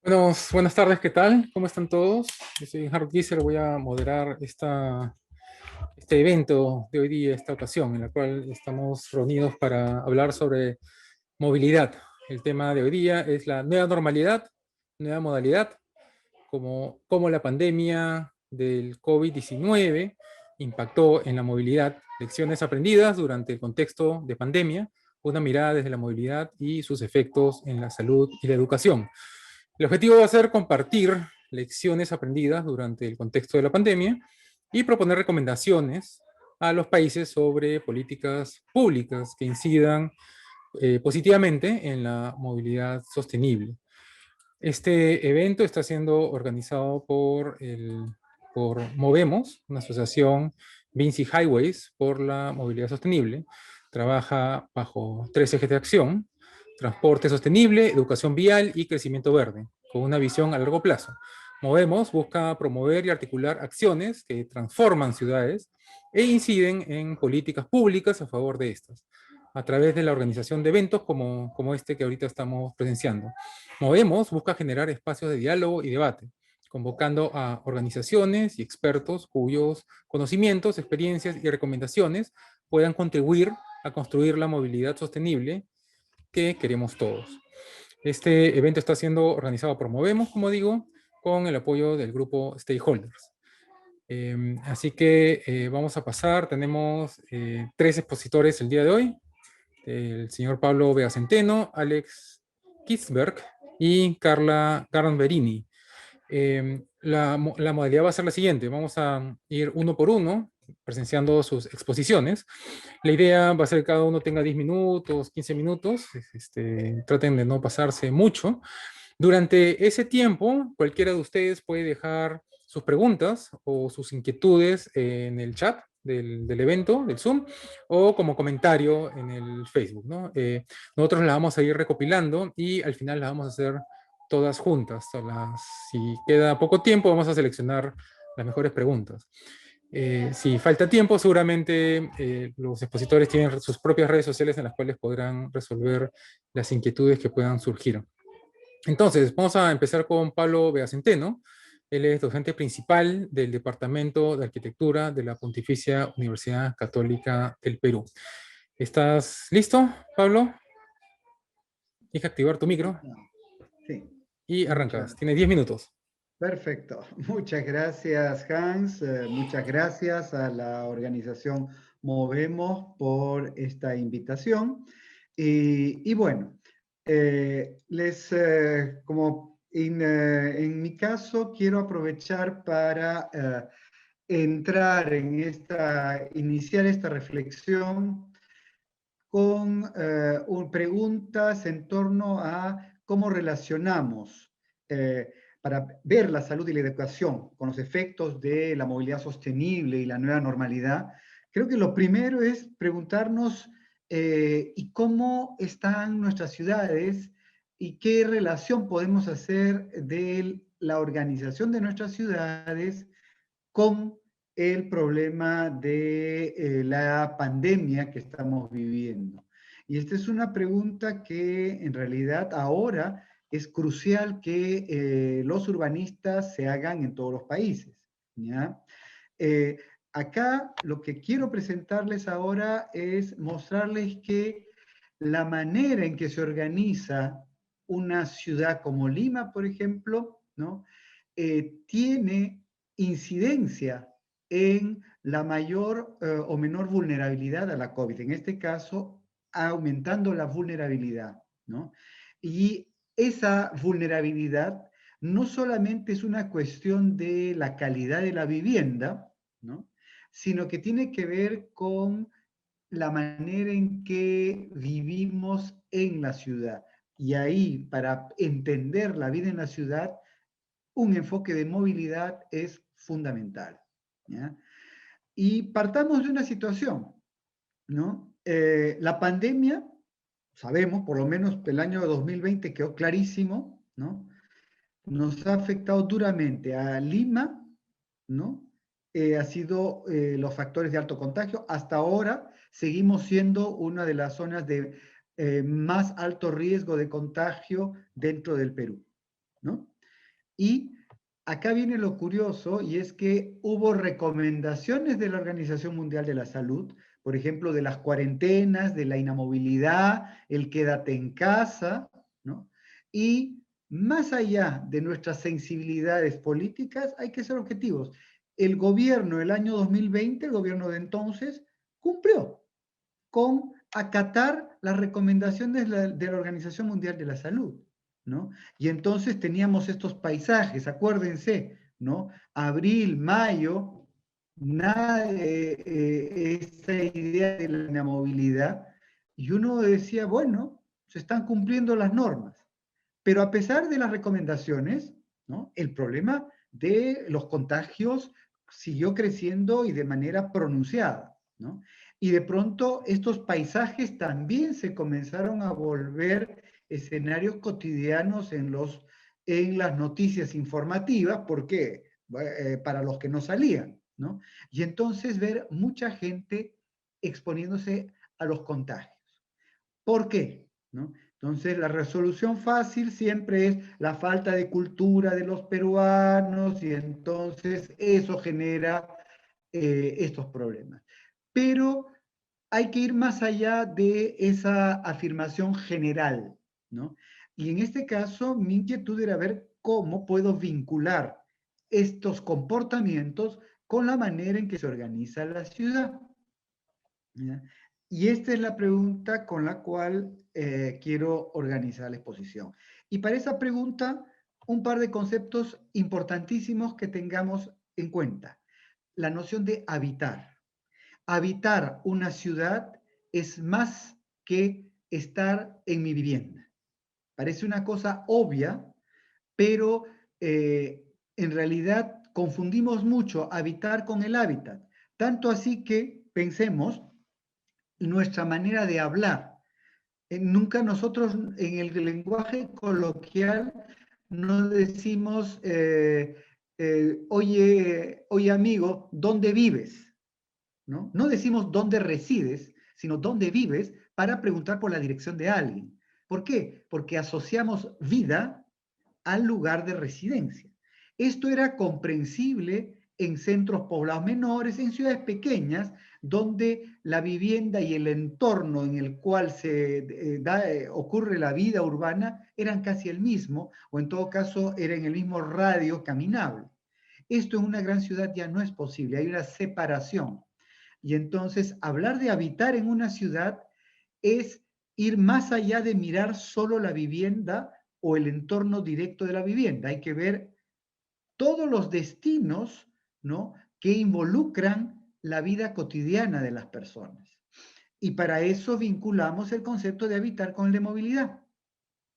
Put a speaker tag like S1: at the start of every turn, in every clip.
S1: Bueno, buenas tardes, ¿qué tal? ¿Cómo están todos? Yo soy Harold Kieser, voy a moderar este evento de hoy día, esta ocasión, en la cual estamos reunidos para hablar sobre movilidad. El tema de hoy día es la nueva normalidad, nueva modalidad, como la pandemia del COVID-19 impactó en la movilidad, lecciones aprendidas durante el contexto de pandemia, una mirada desde la movilidad y sus efectos en la salud y la educación. El objetivo va a ser compartir lecciones aprendidas durante el contexto de la pandemia y proponer recomendaciones a los países sobre políticas públicas que incidan positivamente en la movilidad sostenible. Este evento está siendo organizado por Movemos, una asociación Vinci Highways por la movilidad sostenible. Trabaja bajo tres ejes de acción: transporte sostenible, educación vial y crecimiento verde, con una visión a largo plazo. Movemos busca promover y articular acciones que transforman ciudades e inciden en políticas públicas a favor de estas, a través de la organización de eventos como este que ahorita estamos presenciando. Movemos busca generar espacios de diálogo y debate, convocando a organizaciones y expertos cuyos conocimientos, experiencias y recomendaciones puedan contribuir a construir la movilidad sostenible que queremos todos. Este evento está siendo organizado por Movemos, como digo, con el apoyo del grupo Stakeholders. Así que vamos a pasar, tenemos tres expositores el día de hoy: el señor Pablo Beacenteno, Alex Kisberg y Carla Berini. La modalidad va a ser la siguiente: vamos a ir uno por uno presenciando sus exposiciones. La idea va a ser que cada uno tenga 10 minutos, 15 minutos, traten de no pasarse mucho. Durante ese tiempo, cualquiera de ustedes puede dejar sus preguntas o sus inquietudes en el chat del evento, del Zoom, o como comentario en el Facebook, ¿no? Nosotros las vamos a ir recopilando y al final las vamos a hacer todas juntas. Si queda poco tiempo, vamos a seleccionar las mejores preguntas. Si falta tiempo, seguramente los expositores tienen sus propias redes sociales en las cuales podrán resolver las inquietudes que puedan surgir. Entonces, vamos a empezar con Pablo Beacenteno. Él es docente principal del Departamento de Arquitectura de la Pontificia Universidad Católica del Perú. ¿Estás listo, Pablo? Tienes que activar tu micro
S2: Sí,
S1: y arrancas.
S2: muchas,
S1: Tienes 10 minutos.
S2: perfecto. Muchas gracias, Hans. Muchas gracias a la organización Movemos por esta invitación. Y bueno, como en mi caso, quiero aprovechar para iniciar esta reflexión con preguntas en torno a cómo relacionamos para ver la salud y la educación con los efectos de la movilidad sostenible y la nueva normalidad. Creo que lo primero es preguntarnos ¿y cómo están nuestras ciudades y qué relación podemos hacer de la organización de nuestras ciudades con el problema de la pandemia que estamos viviendo? Y esta es una pregunta que en realidad ahora es crucial que los urbanistas se hagan en todos los países, ¿ya? Eh, Acá lo que quiero presentarles ahora es mostrarles que la manera en que se organiza una ciudad como Lima, por ejemplo, ¿no? Tiene incidencia en la mayor o menor vulnerabilidad a la COVID. En este caso, aumentando la vulnerabilidad, ¿no? Y esa vulnerabilidad no solamente es una cuestión de la calidad de la vivienda, ¿no? Sino que tiene que ver con la manera en que vivimos en la ciudad. Y ahí, para entender la vida en la ciudad, un enfoque de movilidad es fundamental, ¿ya? Y partamos de una situación, ¿no? La pandemia, sabemos, por lo menos el año 2020 quedó clarísimo, ¿no? Nos ha afectado duramente a Lima, ¿no? Ha sido los factores de alto contagio. Hasta ahora seguimos siendo una de las zonas de más alto riesgo de contagio dentro del Perú, ¿no? Y acá viene lo curioso, y es que hubo recomendaciones de la Organización Mundial de la Salud, por ejemplo, de las cuarentenas, de la inamovilidad, el quédate en casa, ¿no? Y más allá de nuestras sensibilidades políticas, hay que ser objetivos. El gobierno, el año 2020, el gobierno de entonces, cumplió con acatar las recomendaciones de la Organización Mundial de la Salud, ¿no? Y entonces teníamos estos paisajes, acuérdense, ¿no? Abril, mayo, nada de esta idea de la movilidad, y uno decía, bueno, se están cumpliendo las normas, pero a pesar de las recomendaciones, ¿no? El problema de los contagios siguió creciendo y de manera pronunciada, ¿no? Y de pronto estos paisajes también se comenzaron a volver escenarios cotidianos en las noticias informativas, porque para los que no salían, ¿no? Y entonces ver mucha gente exponiéndose a los contagios. ¿Por qué? ¿No? Entonces, la resolución fácil siempre es la falta de cultura de los peruanos y entonces eso genera estos problemas. Pero hay que ir más allá de esa afirmación general, ¿no? Y en este caso, mi inquietud era ver cómo puedo vincular estos comportamientos con la manera en que se organiza la ciudad, ¿ya? Y esta es la pregunta con la cual quiero organizar la exposición. Y para esa pregunta, un par de conceptos importantísimos que tengamos en cuenta. La noción de habitar. Habitar una ciudad es más que estar en mi vivienda. Parece una cosa obvia, pero en realidad confundimos mucho habitar con el hábitat. Tanto así que pensemos nuestra manera de hablar. Nunca nosotros en el lenguaje coloquial no decimos, oye amigo, ¿dónde vives? ¿No? No decimos dónde resides, sino dónde vives para preguntar por la dirección de alguien. ¿Por qué? Porque asociamos vida al lugar de residencia. Esto era comprensible en centros poblados menores, en ciudades pequeñas, donde la vivienda y el entorno en el cual ocurre la vida urbana eran casi el mismo, o en todo caso era en el mismo radio caminable. Esto en una gran ciudad ya no es posible, hay una separación. Y entonces hablar de habitar en una ciudad es ir más allá de mirar solo la vivienda o el entorno directo de la vivienda. Hay que ver todos los destinos, ¿no?, que involucran la vida cotidiana de las personas. Y para eso vinculamos el concepto de habitar con el de movilidad,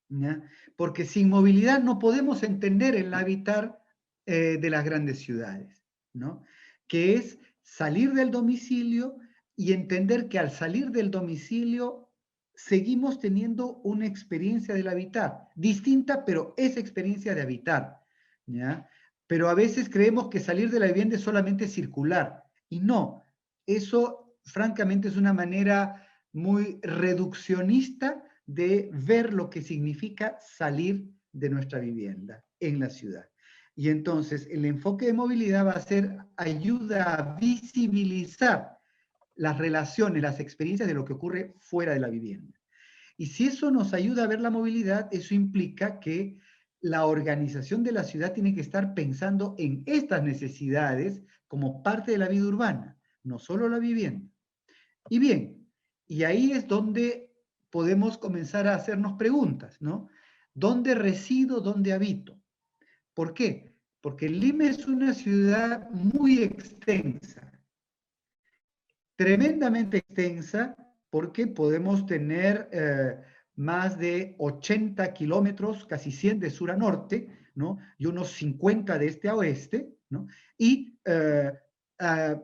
S2: ¿ya? Porque sin movilidad no podemos entender el habitar de las grandes ciudades, ¿no? Que es salir del domicilio y entender que al salir del domicilio seguimos teniendo una experiencia del habitar, distinta, pero es experiencia de habitar, ¿ya? Pero a veces creemos que salir de la vivienda es solamente circular, y no, eso francamente es una manera muy reduccionista de ver lo que significa salir de nuestra vivienda en la ciudad. Y entonces el enfoque de movilidad va a ser ayuda a visibilizar las relaciones, las experiencias de lo que ocurre fuera de la vivienda. Y si eso nos ayuda a ver la movilidad, eso implica que la organización de la ciudad tiene que estar pensando en estas necesidades como parte de la vida urbana, no solo la vivienda. Y bien, y ahí es donde podemos comenzar a hacernos preguntas, ¿no? ¿Dónde resido, dónde habito? ¿Por qué? Porque Lima es una ciudad muy extensa, tremendamente extensa, porque podemos tener más de 80 kilómetros, casi 100 de sur a norte, ¿no? Y unos 50 de este a oeste, ¿no? Y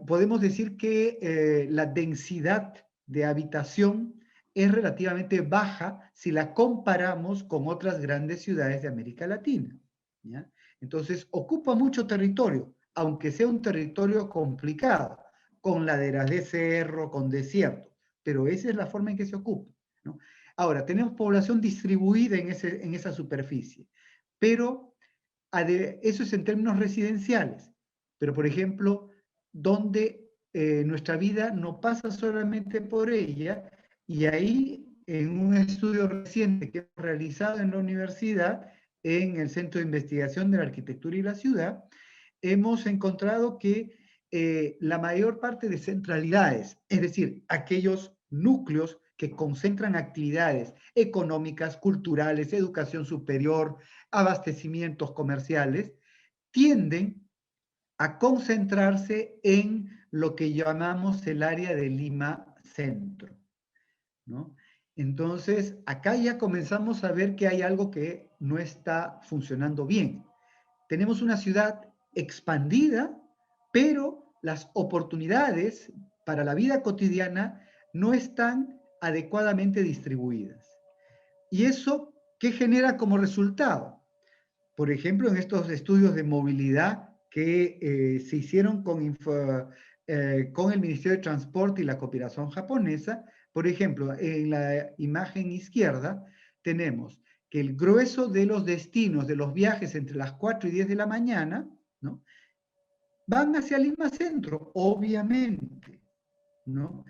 S2: podemos decir que la densidad de habitación es relativamente baja si la comparamos con otras grandes ciudades de América Latina, ¿ya? Entonces, ocupa mucho territorio, aunque sea un territorio complicado, con laderas de cerro, con desierto, pero esa es la forma en que se ocupa, ¿no? Ahora, tenemos población distribuida en esa superficie, pero eso es en términos residenciales, pero por ejemplo, donde nuestra vida no pasa solamente por ella, y ahí en un estudio reciente que hemos realizado en la universidad, en el Centro de Investigación de la Arquitectura y la Ciudad, hemos encontrado que la mayor parte de centralidades, es decir, aquellos núcleos que concentran actividades económicas, culturales, educación superior, abastecimientos comerciales, tienden a concentrarse en lo que llamamos el área de Lima Centro, ¿no? Entonces, acá ya comenzamos a ver que hay algo que no está funcionando bien. Tenemos una ciudad expandida, pero las oportunidades para la vida cotidiana no están adecuadamente distribuidas. ¿Y eso qué genera como resultado? Por ejemplo, en estos estudios de movilidad que se hicieron con el Ministerio de Transporte y la cooperación japonesa, por ejemplo, en la imagen izquierda tenemos que el grueso de los destinos de los viajes entre las 4 y 10 de la mañana, ¿no?, van hacia Lima Centro, obviamente, ¿no?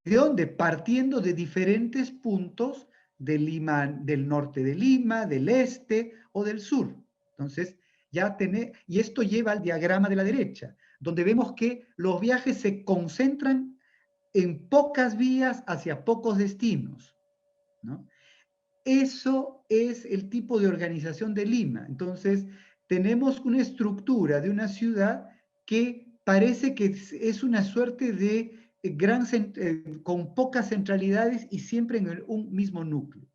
S2: ¿De dónde? Partiendo de diferentes puntos de Lima, del norte de Lima, del este o del sur. Entonces, y esto lleva al diagrama de la derecha, donde vemos que los viajes se concentran en pocas vías hacia pocos destinos, ¿no? Eso es el tipo de organización de Lima. Entonces, tenemos una estructura de una ciudad que parece que es una suerte de con pocas centralidades y siempre en un mismo núcleo.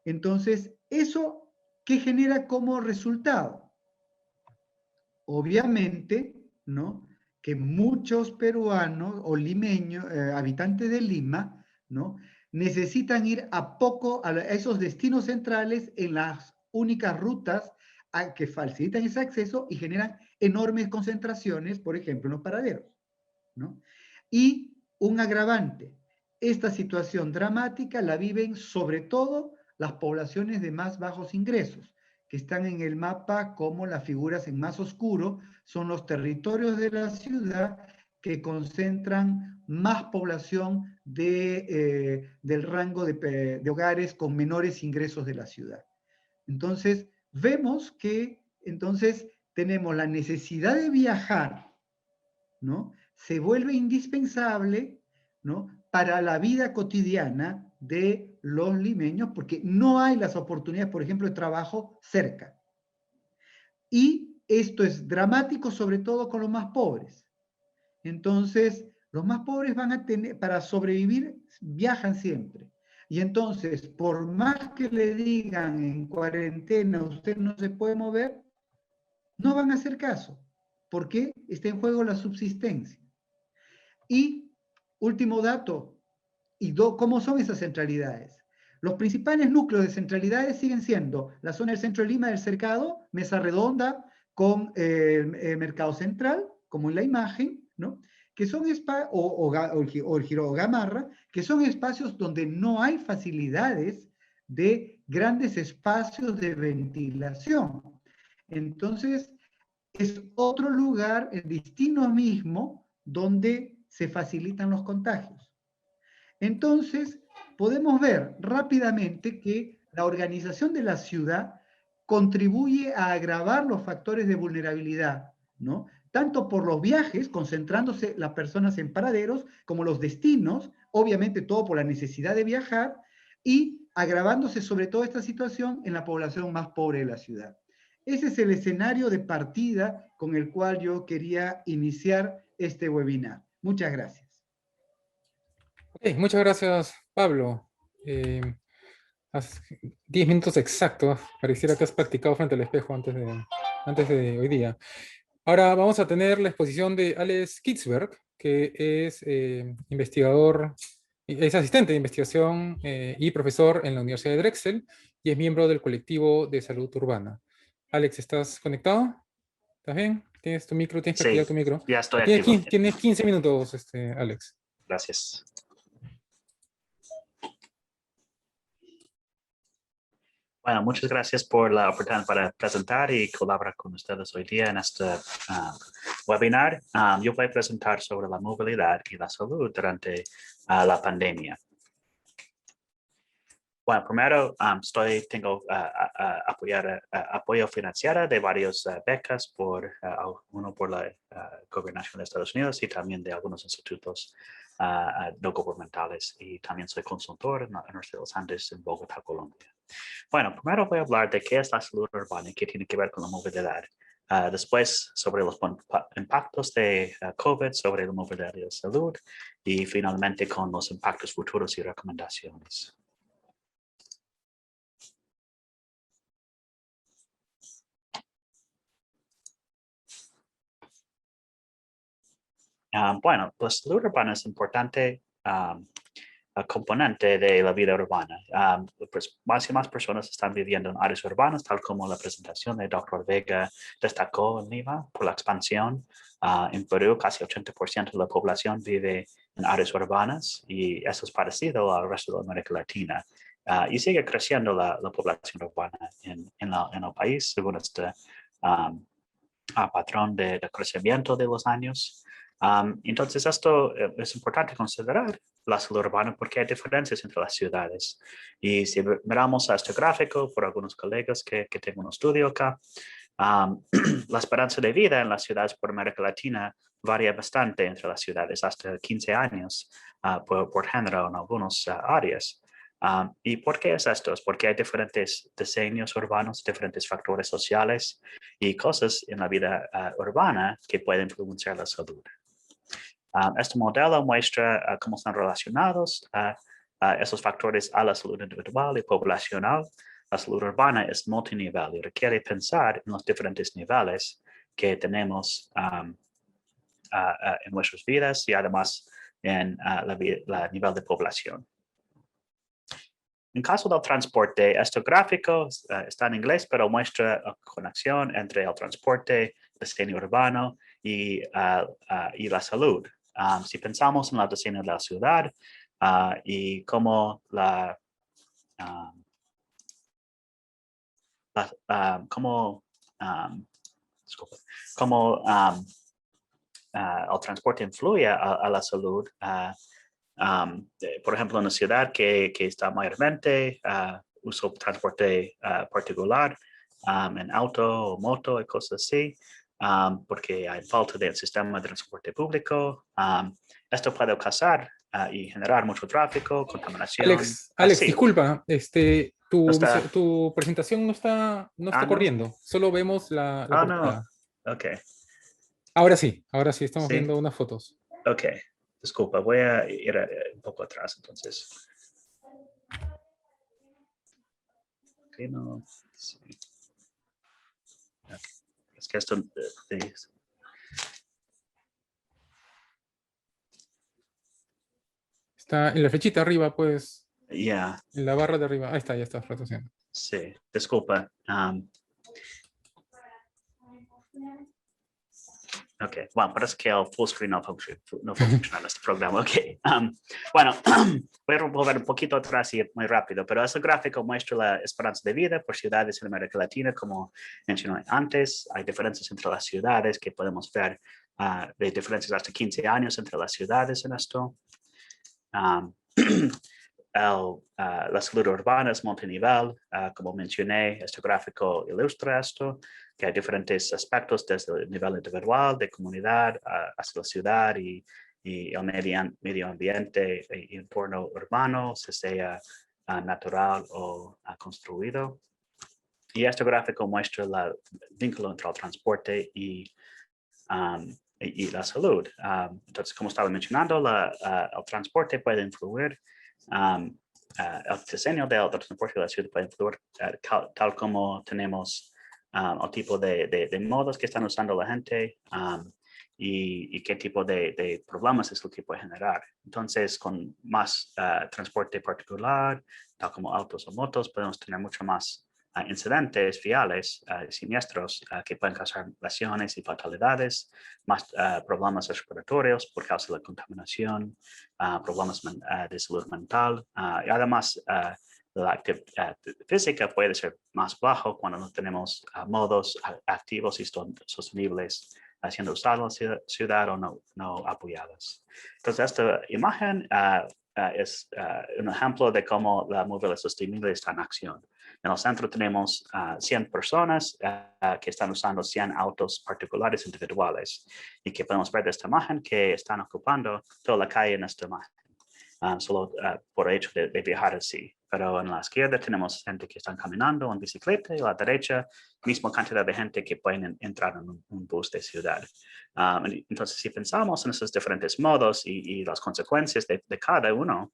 S2: Entonces, ¿eso qué genera como resultado? Obviamente, ¿no?, que muchos peruanos o limeños, habitantes de Lima, ¿no?, necesitan ir a esos destinos centrales en las únicas rutas que facilitan ese acceso y generan enormes concentraciones, por ejemplo, en los paraderos, ¿no? Y un agravante, esta situación dramática la viven sobre todo las poblaciones de más bajos ingresos, que están en el mapa como las figuras en más oscuro, son los territorios de la ciudad que concentran más población del rango de hogares con menores ingresos de la ciudad. Entonces, vemos que entonces tenemos la necesidad de viajar, ¿no?, se vuelve indispensable, ¿no?, para la vida cotidiana de los limeños, porque no hay las oportunidades, por ejemplo, de trabajo cerca. Y esto es dramático, sobre todo con los más pobres. Entonces, los más pobres van a tener, para sobrevivir, viajan siempre. Y entonces, por más que le digan en cuarentena, usted no se puede mover, no van a hacer caso, porque está en juego la subsistencia. Y último dato, ¿cómo son esas centralidades? Los principales núcleos de centralidades siguen siendo la zona del centro de Lima, del Cercado, Mesa Redonda, con el Mercado Central, como en la imagen, ¿no?, que son o el Giro Gamarra, que son espacios donde no hay facilidades de grandes espacios de ventilación. Entonces, es otro lugar, el destino mismo, donde se facilitan los contagios. Entonces, podemos ver rápidamente que la organización de la ciudad contribuye a agravar los factores de vulnerabilidad, ¿no?, tanto por los viajes, concentrándose las personas en paraderos, como los destinos, obviamente todo por la necesidad de viajar, y agravándose sobre todo esta situación en la población más pobre de la ciudad. Ese es el escenario de partida con el cual yo quería iniciar este webinar. Muchas gracias.
S1: Ok, muchas gracias, Pablo. 10 minutos exactos. Pareciera que has practicado frente al espejo antes de hoy día. Ahora vamos a tener la exposición de Alex Kitzberg, que es investigador, es asistente de investigación y profesor en la Universidad de Drexel y es miembro del colectivo de salud urbana. Alex, ¿estás conectado? ¿Estás bien? ¿Tienes tu micro? ¿Tienes que activar tu micro?
S3: Ya estoy activo.
S1: Tienes 15 minutos, Alex.
S3: Gracias. Bueno, muchas gracias por la oportunidad para presentar y colaborar con ustedes hoy día en este webinar. Yo voy a presentar sobre la movilidad y la salud durante la pandemia. Bueno, primero tengo apoyo financiero de varias becas, uno por la Gobernación de Estados Unidos y también de algunos institutos no gubernamentales, y también soy consultor en la Universidad de los Andes en Bogotá, Colombia. Bueno, primero voy a hablar de qué es la salud urbana y qué tiene que ver con la movilidad. Después, sobre los impactos de COVID sobre la movilidad y la salud, y finalmente con los impactos futuros y recomendaciones. Bueno, la salud urbana es importante componente de la vida urbana. Pues más y más personas están viviendo en áreas urbanas, tal como la presentación de Dr. Vega destacó en Lima por la expansión. En Perú, casi 80% de la población vive en áreas urbanas, y eso es parecido al resto de América Latina. Y sigue creciendo la población urbana en el país, según este patrón de crecimiento de los años. Entonces, esto es importante considerar la salud urbana porque hay diferencias entre las ciudades. Y si miramos a este gráfico por algunos colegas que tengo un estudio acá, la esperanza de vida en las ciudades por América Latina varía bastante entre las ciudades, hasta 15 años por género en algunas áreas. ¿Y por qué es esto? Es porque hay diferentes diseños urbanos, diferentes factores sociales y cosas en la vida urbana que pueden influenciar la salud. Este modelo muestra cómo están relacionados esos factores a la salud individual y poblacional. La salud urbana es multinivel y requiere pensar en los diferentes niveles que tenemos en nuestras vidas y además en el nivel de población. En caso del transporte, este gráfico está en inglés, pero muestra la conexión entre el transporte, diseño urbano y la salud. Si pensamos en el diseño de la ciudad y cómo el transporte influye a la salud, por ejemplo, en una ciudad que está mayormente uso transporte particular, en auto o moto y cosas así, porque hay falta de sistema de transporte público. Esto puede causar y generar mucho tráfico, contaminación.
S1: Alex, disculpa,
S3: No está.
S1: tu presentación no está corriendo, solo vemos la portada.
S3: No. Ok.
S1: Ahora sí, estamos
S3: ¿Sí?
S1: viendo unas fotos.
S3: Ok, disculpa, voy a ir un poco atrás entonces. Okay, no. Sí. Okay. Es que esto
S1: Está en la flechita arriba, pues.
S3: Ya.
S1: En la barra de arriba. Ahí está, ya está rotacionando.
S3: Sí, disculpa. Ok, bueno, parece que el full screen no funciona en este programa. Ok, bueno, voy a volver un poquito atrás y muy rápido, pero este gráfico muestra la esperanza de vida por ciudades en América Latina. Como mencioné antes, hay diferencias entre las ciudades que podemos ver, de diferencias hasta 15 años entre las ciudades en esto. La salud urbana es multinivel. Como mencioné, este gráfico ilustra esto, que hay diferentes aspectos desde el nivel individual, de comunidad, hasta la ciudad y el medio ambiente y entorno urbano, sea natural o construido. Y este gráfico muestra el vínculo entre el transporte y la salud. Entonces, como estaba mencionando, el transporte puede influir. El diseño del transporte de la ciudad puede influir tal como tenemos el tipo de modos que están usando la gente y qué tipo de problemas es lo que puede generar. Entonces, con más transporte particular, tal como autos o motos, podemos tener mucho más incidentes viales, siniestros que pueden causar lesiones y fatalidades, más problemas respiratorios por causa de la contaminación, problemas de salud mental y además la actividad física puede ser más bajo cuando no tenemos modos activos y sostenibles siendo usados en la ciudad o no apoyadas. Entonces, esta imagen es un ejemplo de cómo la movilidad sostenible está en acción. En el centro tenemos 100 personas que están usando 100 autos particulares individuales y que podemos ver de esta imagen que están ocupando toda la calle en esta imagen. Solo por el hecho de viajar así. Pero en la izquierda tenemos gente que están caminando en bicicleta y a la derecha, misma cantidad de gente que pueden entrar en un bus de ciudad. Entonces, si pensamos en esos diferentes modos y las consecuencias de cada uno,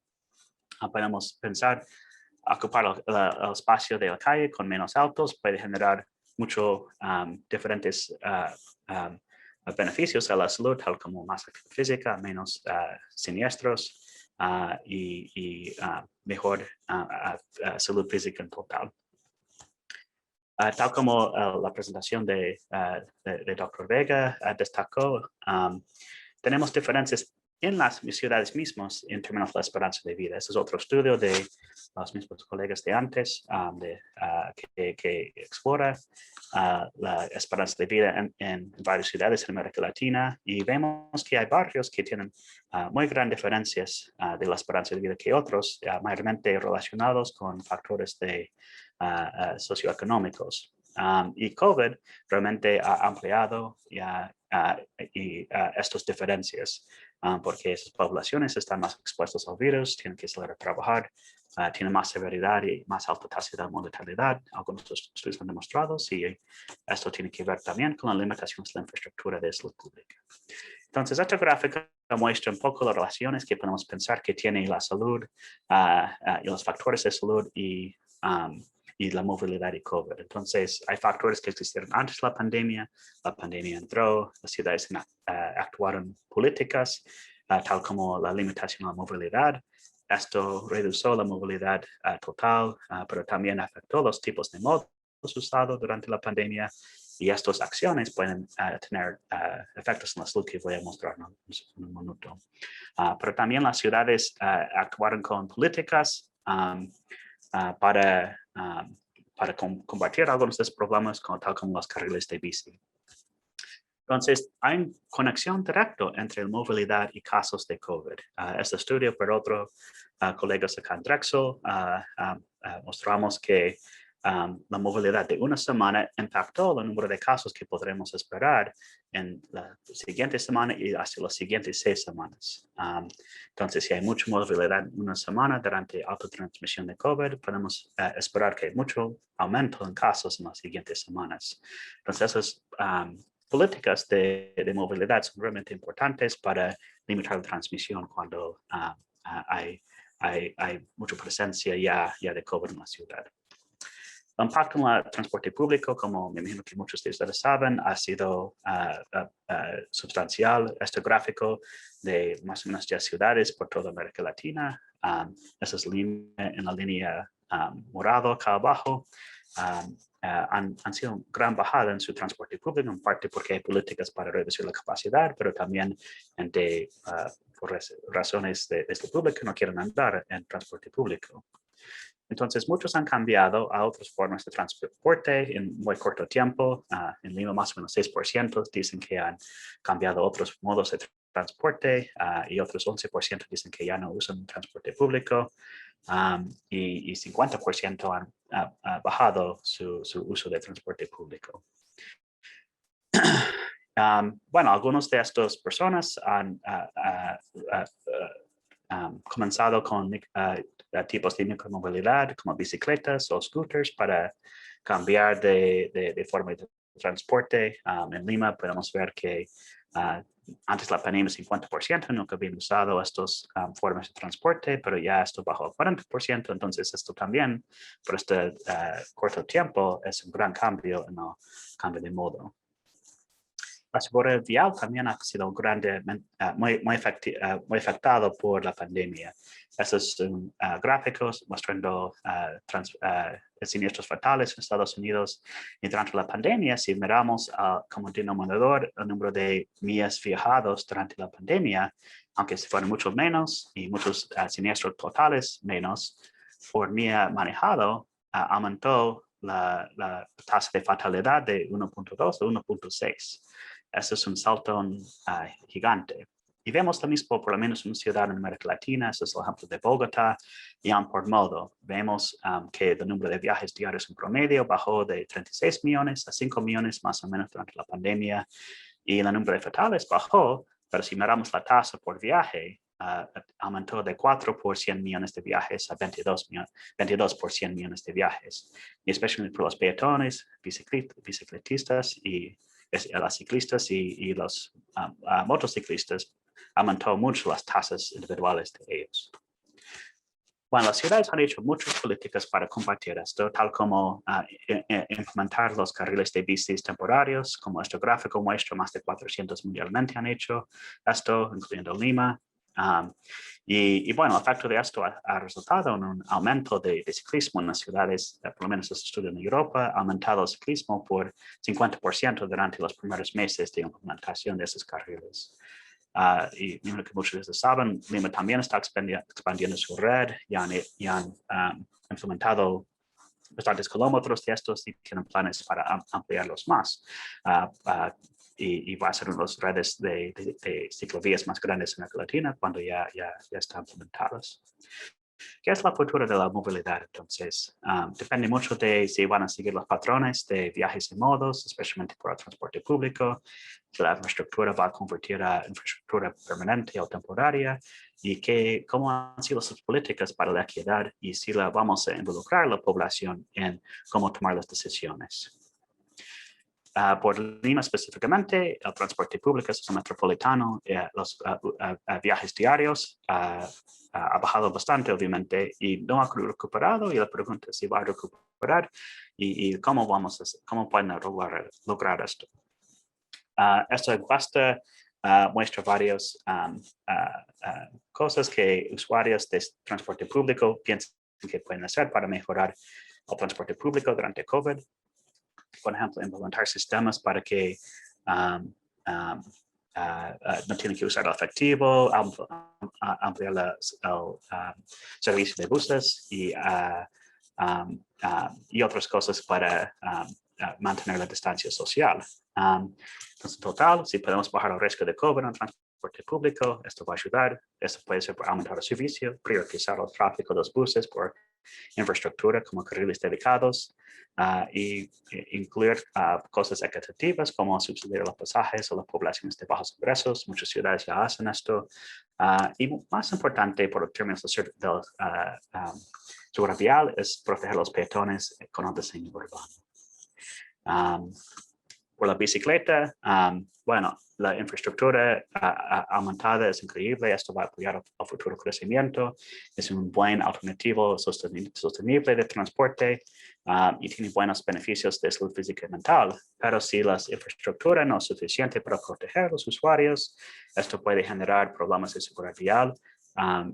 S3: podemos pensar ocupar el espacio de la calle con menos autos puede generar muchos diferentes beneficios a la salud, tal como más actividad física, menos siniestros, y mejor salud física en total. Tal como la presentación de Dr. Vega destacó, tenemos diferencias en las ciudades mismas en términos de la esperanza de vida. Este es otro estudio de los mismos colegas de antes que explora la esperanza de vida en varias ciudades en América Latina y vemos que hay barrios que tienen muy grandes diferencias de la esperanza de vida que otros, mayormente relacionados con factores socioeconómicos. Y COVID realmente ha ampliado estas diferencias. Porque esas poblaciones están más expuestas al virus, tienen que salir a trabajar, tienen más severidad y más alta tasa de mortalidad. Algunos estudios han demostrado y esto tiene que ver también con las limitaciones de la infraestructura de salud pública. Entonces, esta gráfica muestra un poco las relaciones que podemos pensar que tiene la salud y los factores de salud y la movilidad y COVID. Entonces, hay factores que existieron antes de la pandemia entró, las ciudades actuaron políticas, tal como la limitación a la movilidad. Esto redujo la movilidad total, pero también afectó los tipos de modos usados durante la pandemia y estas acciones pueden tener efectos en la salud que voy a mostrar en un minuto. Pero también las ciudades actuaron con políticas para combatir algunos de estos problemas, tal como los carriles de bici. Entonces, hay una conexión directa entre la movilidad y casos de COVID. Este estudio por otros colegas acá en Drexel mostramos que la movilidad de una semana impactó el número de casos que podremos esperar en la siguiente semana y hasta las siguientes 6 semanas. Entonces, si hay mucha movilidad en una semana durante alta transmisión de COVID, podemos esperar que hay mucho aumento en casos en las siguientes semanas. Entonces, esas políticas de movilidad son realmente importantes para limitar la transmisión cuando hay mucha presencia ya de COVID en la ciudad. El impacto en el transporte público, como me imagino que muchos de ustedes saben, ha sido sustancial. Este gráfico de más o menos 10 ciudades por toda América Latina. Esa es en la línea morado acá abajo. Han sido una gran bajada en su transporte público, en parte porque hay políticas para reducir la capacidad, pero también por razones de este público no quieren andar en transporte público. Entonces, muchos han cambiado a otras formas de transporte en muy corto tiempo. En Lima, más o menos 6% dicen que han cambiado otros modos de transporte y otros 11% dicen que ya no usan transporte público. Y 50% han bajado su uso de transporte público. Bueno, algunas de estas personas han comenzado con tipos de micromovilidad como bicicletas o scooters para cambiar de forma de transporte. En Lima podemos ver que antes de la pandemia 50% nunca habían usado estas formas de transporte, pero ya esto bajó al 40%, entonces esto también, por este corto tiempo, es un gran cambio en el cambio de modo. La seguridad vial también ha sido muy afectado por la pandemia. Estos son gráficos mostrando siniestros fatales en Estados Unidos. Y durante la pandemia, si miramos como denominador el número de millas viajados durante la pandemia, aunque fueron mucho menos y muchos siniestros totales menos, por mía manejado aumentó la tasa de fatalidad de 1.2 a 1.6. Eso es un salto gigante. Y vemos lo mismo, por lo menos en una ciudad en América Latina, ese es el ejemplo de Bogotá, y aún por modo, vemos que el número de viajes diarios en promedio bajó de 36 millones a 5 millones más o menos durante la pandemia, y el número de fatales bajó, pero si miramos la tasa por viaje, aumentó de 4 por 100 millones de viajes a 22 por 100 millones de viajes, y especialmente por los peatones, bicicletistas y las ciclistas y los motociclistas, aumentó mucho las tasas individuales de ellos. Bueno, las ciudades han hecho muchas políticas para combatir esto, tal como implementar los carriles de bicis temporarios, como este gráfico muestra, más de 400 mundialmente han hecho esto, incluyendo Lima. Y bueno, el efecto de esto ha resultado en un aumento de ciclismo en las ciudades, por lo menos este estudio en Europa, ha aumentado el ciclismo por 50% durante los primeros meses de implementación de esos carriles. Y que muchos de ustedes saben, Lima también está expandiendo su red y han implementado bastantes kilómetros de estos y tienen planes para ampliarlos más. Y va a ser una de las redes de ciclovías más grandes en América Latina cuando ya están implementadas. ¿Qué es la futuro de la movilidad? Entonces, depende mucho de si van a seguir los patrones de viajes y modos, especialmente por el transporte público, si la infraestructura va a convertir a infraestructura permanente o temporaria, y cómo han sido sus políticas para la equidad y si vamos a involucrar a la población en cómo tomar las decisiones. Por Lima específicamente, el transporte público, el sistema metropolitano, los viajes diarios ha bajado bastante, obviamente, y no ha recuperado, y la pregunta es si va a recuperar y cómo pueden lograr esto. Esta encuesta muestra varias cosas que usuarios de transporte público piensan que pueden hacer para mejorar el transporte público durante COVID. Por ejemplo, implementar sistemas para que no tienen que usar el efectivo, ampliar el servicio de buses y otras cosas para mantener la distancia social. Entonces, en total, si podemos bajar el riesgo de COVID en el transporte público, esto va a ayudar. Esto puede ser por aumentar el servicio, priorizar el tráfico de los buses por infraestructura como carriles dedicados y incluir cosas equitativas como subsidiar los pasajes a las poblaciones de bajos ingresos. Muchas ciudades ya hacen esto. Y más importante, por términos de seguridad vial, es proteger a los peatones con el diseño urbano. Por la bicicleta, bueno, la infraestructura aumentada es increíble. Esto va a apoyar el futuro crecimiento. Es un buen alternativo sostenible de transporte y tiene buenos beneficios de salud física y mental. Pero si la infraestructura no es suficiente para proteger a los usuarios, esto puede generar problemas de seguridad vial.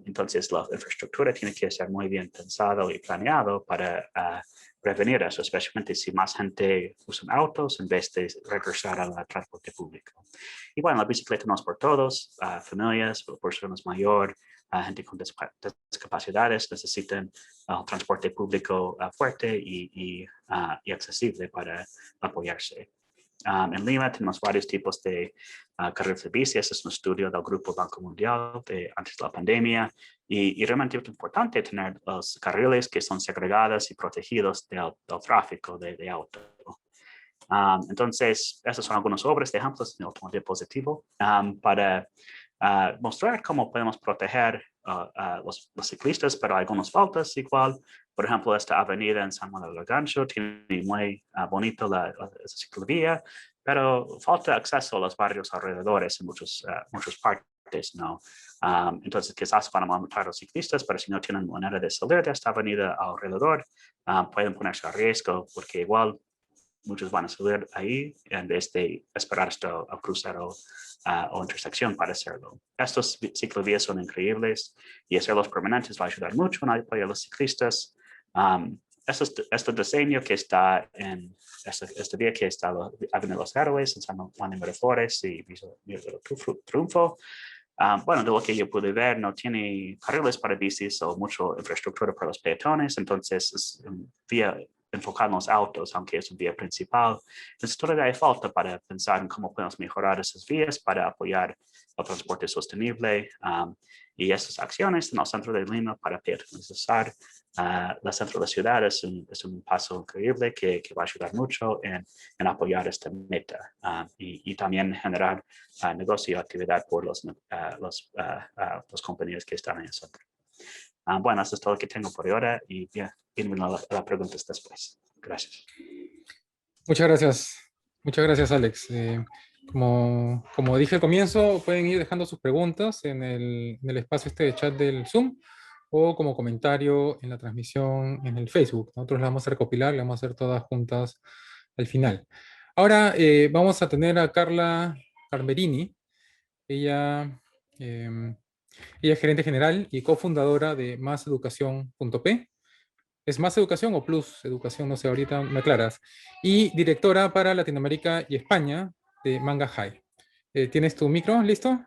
S3: Entonces, la infraestructura tiene que ser muy bien pensado y planeado para prevenir eso, especialmente si más gente usa autos en vez de regresar al transporte público. Y bueno, la bicicleta no es por todos, familias, personas mayores, gente con discapacidades necesitan transporte público fuerte y accesible para apoyarse. En Lima tenemos varios tipos de carriles de bici. Este es un estudio del Grupo Banco Mundial antes de la pandemia. Y realmente es importante tener los carriles que son segregados y protegidos del tráfico de auto. Entonces, esas son algunas obras de ejemplos en el último diapositivo para mostrar cómo podemos proteger a los ciclistas, pero hay algunas faltas igual. Por ejemplo, esta avenida en San Manuel del Gancho tiene muy bonito la ciclovía, pero falta acceso a los barrios alrededores en muchas partes, ¿no? Entonces, quizás van a montar los ciclistas, pero si no tienen manera de salir de esta avenida alrededor, pueden ponerse a riesgo, porque igual muchos van a salir ahí en vez de esperar hasta el crucero o intersección para hacerlo. Estos ciclovías son increíbles y hacerlos permanentes va a ayudar mucho en apoyo a los ciclistas. Este diseño que está en este día que está la Avenida de los Héroes en San Juan de Miraflores y Villa del Triunfo, Bueno, de lo que yo pude ver, no tiene carriles para bicis o mucha infraestructura para los peatones, entonces es vía enfocada en los autos, aunque es una vía principal. Entonces todavía hay falta para pensar en cómo podemos mejorar esas vías para apoyar el transporte sostenible y esas acciones en el centro de Lima para peatonizar la centro de la ciudad es un paso increíble que va a ayudar mucho en apoyar esta meta y también generar negocio y actividad por los compañías que están en el centro. Bueno, eso es todo lo que tengo por ahora y bienvenido a las preguntas después. Gracias.
S1: Muchas gracias. Muchas gracias, Alex. Como dije al comienzo, pueden ir dejando sus preguntas en el espacio de chat del Zoom o como comentario en la transmisión en el Facebook. Nosotros las vamos a recopilar, las vamos a hacer todas juntas al final. Ahora vamos a tener a Carla Carmerini. Ella es gerente general y cofundadora de MásEducación.p. ¿Es Más Educación o Plus Educación? No sé, ahorita me aclaras. Y directora para Latinoamérica y España de Manga High. ¿Tienes tu micro listo?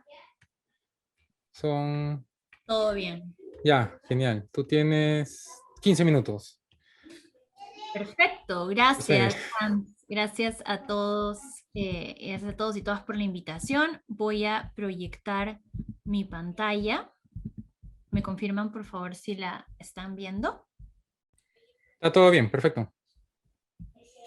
S4: Todo bien.
S1: Ya, genial. Tú tienes 15 minutos.
S4: Perfecto, gracias, Hans. Gracias a todos y todas por la invitación. Voy a proyectar mi pantalla. ¿Me confirman, por favor, si la están viendo?
S1: Está todo bien, perfecto.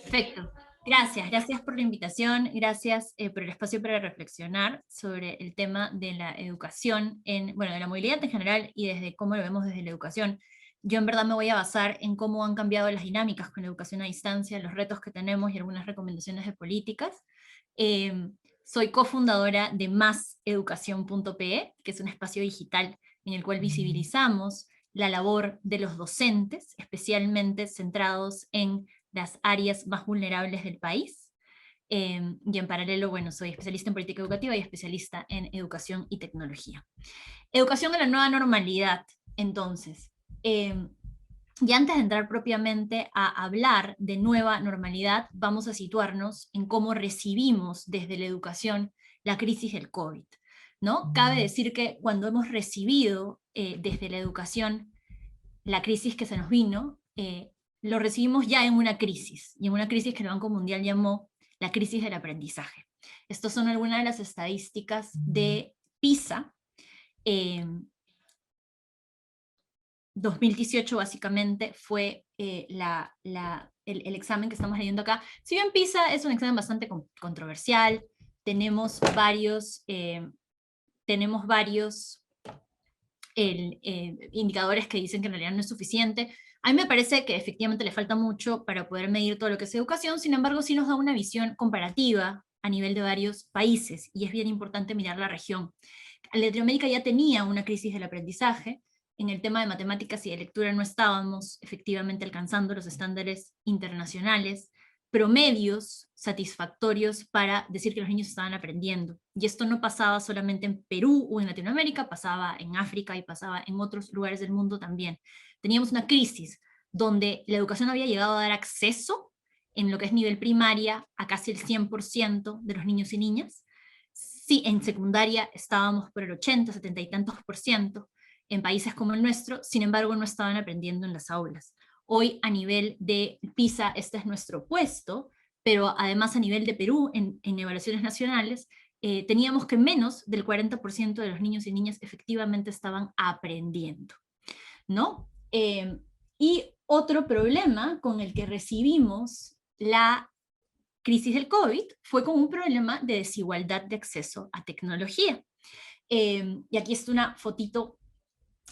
S4: Perfecto. Gracias por la invitación, gracias por el espacio para reflexionar sobre el tema de la educación, de la movilidad en general y desde cómo lo vemos desde la educación. Yo en verdad me voy a basar en cómo han cambiado las dinámicas con la educación a distancia, los retos que tenemos y algunas recomendaciones de políticas. Soy cofundadora de MásEducación.pe, que es un espacio digital en el cual visibilizamos la labor de los docentes, especialmente centrados en las áreas más vulnerables del país. Y en paralelo, soy especialista en política educativa y especialista en educación y tecnología. Educación de la nueva normalidad, entonces. Y antes de entrar propiamente a hablar de nueva normalidad, vamos a situarnos en cómo recibimos desde la educación la crisis del COVID, ¿no? Cabe decir que cuando hemos recibido desde la educación la crisis que se nos vino, lo recibimos ya en una crisis, y en una crisis que el Banco Mundial llamó la crisis del aprendizaje. Estas son algunas de las estadísticas de PISA. 2018 básicamente fue el examen que estamos leyendo acá. Si bien PISA es un examen bastante controversial, tenemos varios indicadores que dicen que en realidad no es suficiente. A mí me parece que efectivamente le falta mucho para poder medir todo lo que es educación, sin embargo sí nos da una visión comparativa a nivel de varios países, y es bien importante mirar la región. Latinoamérica ya tenía una crisis del aprendizaje. En el tema de matemáticas y de lectura no estábamos efectivamente alcanzando los estándares internacionales, promedios satisfactorios para decir que los niños estaban aprendiendo. Y esto no pasaba solamente en Perú o en Latinoamérica, pasaba en África y pasaba en otros lugares del mundo también. Teníamos una crisis donde la educación había llegado a dar acceso en lo que es nivel primaria a casi el 100% de los niños y niñas. Sí, en secundaria estábamos por el 80, 70 y tantos %, en países como el nuestro, sin embargo no estaban aprendiendo en las aulas. Hoy a nivel de PISA este es nuestro puesto, pero además a nivel de Perú, en evaluaciones nacionales, teníamos que menos del 40% de los niños y niñas efectivamente estaban aprendiendo, ¿no? Y otro problema con el que recibimos la crisis del COVID fue con un problema de desigualdad de acceso a tecnología. Y aquí está una fotito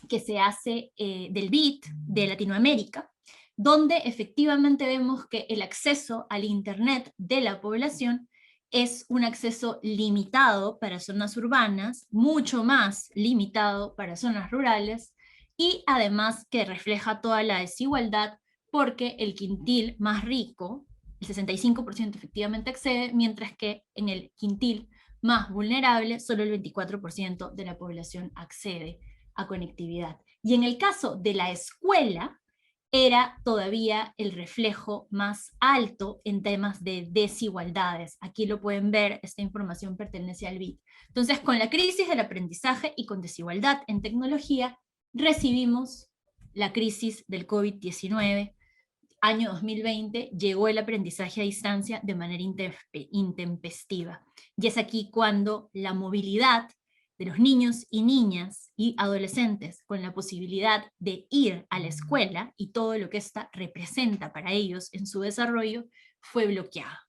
S4: que se hace del BID de Latinoamérica, donde efectivamente vemos que el acceso al Internet de la población es un acceso limitado para zonas urbanas, mucho más limitado para zonas rurales, y además que refleja toda la desigualdad porque el quintil más rico, el 65% efectivamente accede, mientras que en el quintil más vulnerable solo el 24% de la población accede a conectividad. Y en el caso de la escuela, era todavía el reflejo más alto en temas de desigualdades. Aquí lo pueden ver, esta información pertenece al BID. Entonces, con la crisis del aprendizaje y con desigualdad en tecnología, recibimos la crisis del COVID-19. Año 2020 llegó el aprendizaje a distancia de manera intempestiva. Y es aquí cuando la movilidad de los niños y niñas y adolescentes con la posibilidad de ir a la escuela y todo lo que ésta representa para ellos en su desarrollo fue bloqueada.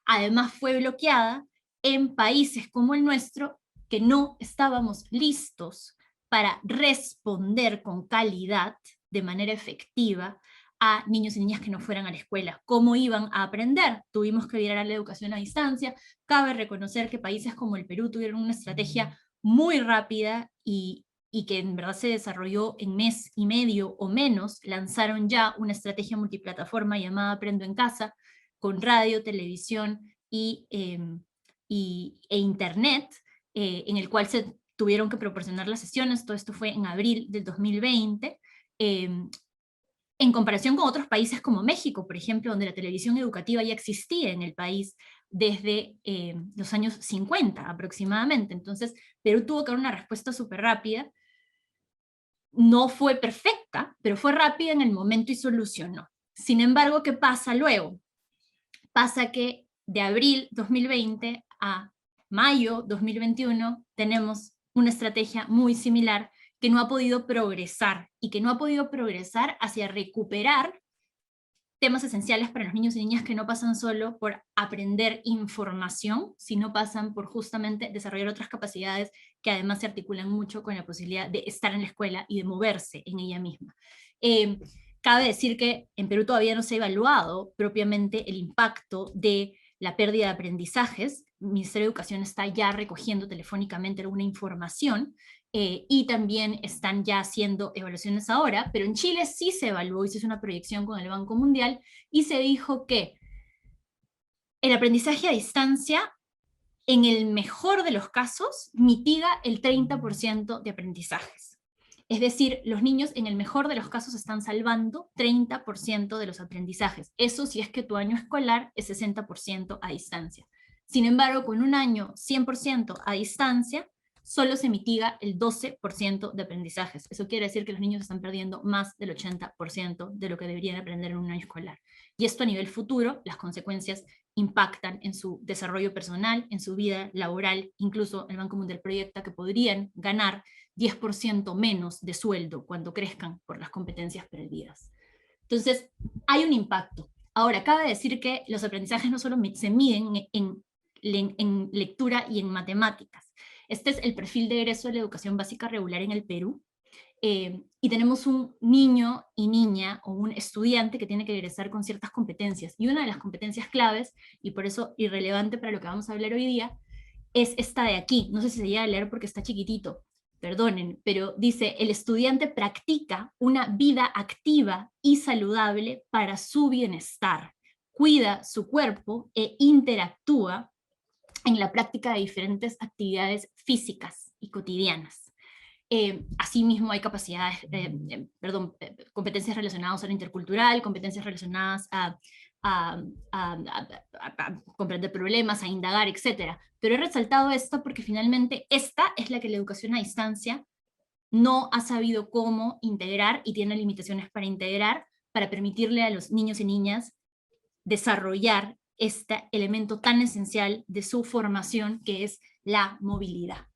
S4: Además fue bloqueada en países como el nuestro que no estábamos listos para responder con calidad, de manera efectiva, a niños y niñas que no fueran a la escuela. ¿Cómo iban a aprender? Tuvimos que virar a la educación a distancia. Cabe reconocer que países como el Perú tuvieron una estrategia muy rápida y que en verdad se desarrolló en mes y medio o menos. Lanzaron ya una estrategia multiplataforma llamada Aprendo en Casa, con radio, televisión e internet, en el cual se tuvieron que proporcionar las sesiones. Todo esto fue en abril del 2020, en comparación con otros países como México, por ejemplo, donde la televisión educativa ya existía en el país desde los años 50 aproximadamente. Entonces, Perú tuvo que dar una respuesta súper rápida. No fue perfecta, pero fue rápida en el momento y solucionó. Sin embargo, ¿qué pasa luego? Pasa que de abril 2020 a mayo 2021 tenemos una estrategia muy similar que no ha podido progresar, y que no ha podido progresar hacia recuperar temas esenciales para los niños y niñas, que no pasan solo por aprender información, sino pasan por justamente desarrollar otras capacidades que además se articulan mucho con la posibilidad de estar en la escuela y de moverse en ella misma. Cabe decir que en Perú todavía no se ha evaluado propiamente el impacto de la pérdida de aprendizajes. El Ministerio de Educación está ya recogiendo telefónicamente alguna información, y también están ya haciendo evaluaciones ahora, pero en Chile sí se evaluó y se hizo una proyección con el Banco Mundial, y se dijo que el aprendizaje a distancia, en el mejor de los casos, mitiga el 30% de aprendizajes. Es decir, los niños en el mejor de los casos están salvando 30% de los aprendizajes. Eso si es que tu año escolar es 60% a distancia. Sin embargo, con un año 100% a distancia, solo se mitiga el 12% de aprendizajes. Eso quiere decir que los niños están perdiendo más del 80% de lo que deberían aprender en un año escolar. Y esto a nivel futuro, las consecuencias impactan en su desarrollo personal, en su vida laboral. Incluso el Banco Mundial proyecta que podrían ganar 10% menos de sueldo cuando crezcan por las competencias perdidas. Entonces, hay un impacto. Ahora, cabe decir que los aprendizajes no solo se miden en lectura y en matemáticas. Este es el perfil de egreso de la educación básica regular en el Perú, y tenemos un niño y niña o un estudiante que tiene que egresar con ciertas competencias, y una de las competencias claves, y por eso irrelevante para lo que vamos a hablar hoy día, es esta de aquí. No sé si se llega a leer porque está chiquitito, perdonen, pero dice: el estudiante practica una vida activa y saludable para su bienestar, cuida su cuerpo e interactúa en la práctica de diferentes actividades físicas y cotidianas. Asimismo hay capacidades, competencias relacionadas a lo intercultural, competencias relacionadas a comprender problemas, a indagar, etc. Pero he resaltado esto porque finalmente esta es la que la educación a distancia no ha sabido cómo integrar, y tiene limitaciones para integrar, para permitirle a los niños y niñas desarrollar este elemento tan esencial de su formación, que es la movilidad.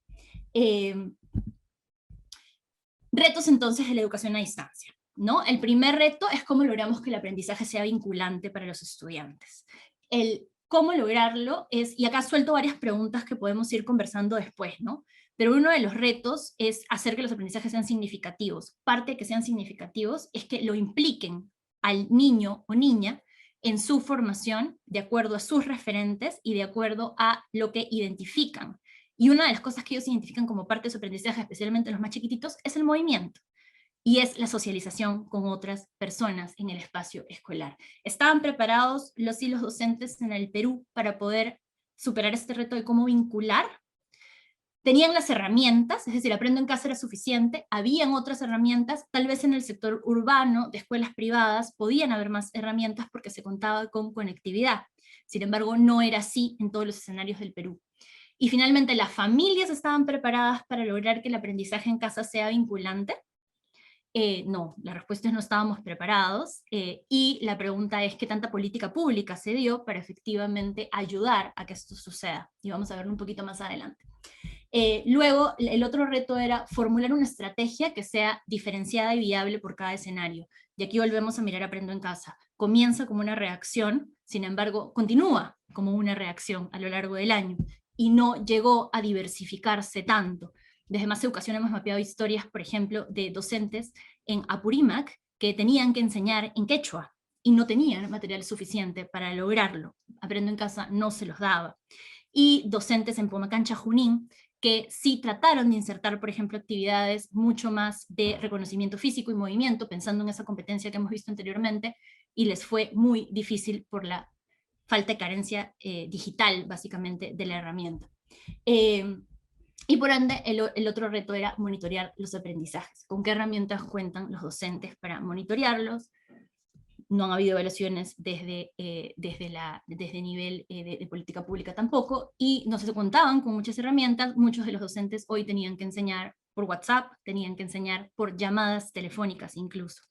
S4: Retos entonces de la educación a distancia, ¿no? El primer reto es cómo logramos que el aprendizaje sea vinculante para los estudiantes. El cómo lograrlo es, y acá suelto varias preguntas que podemos ir conversando después, ¿no? Pero uno de los retos es hacer que los aprendizajes sean significativos. Parte de que sean significativos es que lo impliquen al niño o niña en su formación, de acuerdo a sus referentes y de acuerdo a lo que identifican. Y una de las cosas que ellos identifican como parte de su aprendizaje, especialmente los más chiquititos, es el movimiento, y es la socialización con otras personas en el espacio escolar. ¿Estaban preparados los y los docentes en el Perú para poder superar este reto de cómo vincular? tenían las herramientas, es decir, Aprendo en Casa era suficiente, habían otras herramientas, tal vez en el sector urbano de escuelas privadas podían haber más herramientas porque se contaba con conectividad. Sin embargo, no era así en todos los escenarios del Perú. Y finalmente, ¿las familias estaban preparadas para lograr que el aprendizaje en casa sea vinculante? No, la respuesta es no estábamos preparados, y la pregunta es qué tanta política pública se dio para efectivamente ayudar a que esto suceda. Y vamos a verlo un poquito más adelante. Luego, el otro reto era formular una estrategia que sea diferenciada y viable por cada escenario. Y aquí volvemos a mirar Aprendo en Casa. Comienza como una reacción, sin embargo, continúa como una reacción a lo largo del año, y no llegó a diversificarse tanto. Desde Más Educación hemos mapeado historias, por ejemplo, de docentes en Apurímac que tenían que enseñar en quechua, y no tenían material suficiente para lograrlo. Aprendo en Casa no se los daba. Y docentes en Pumacancha, Junín, que sí trataron de insertar, por ejemplo, actividades mucho más de reconocimiento físico y movimiento, pensando en esa competencia que hemos visto anteriormente, y les fue muy difícil por la falta de carencia digital, básicamente, de la herramienta. Y por ende, el otro reto era monitorear los aprendizajes. ¿Con qué herramientas cuentan los docentes para monitorearlos? No han habido evaluaciones desde nivel de política pública tampoco, y no se contaban con muchas herramientas. Muchos de los docentes hoy tenían que enseñar por WhatsApp, tenían que enseñar por llamadas telefónicas incluso.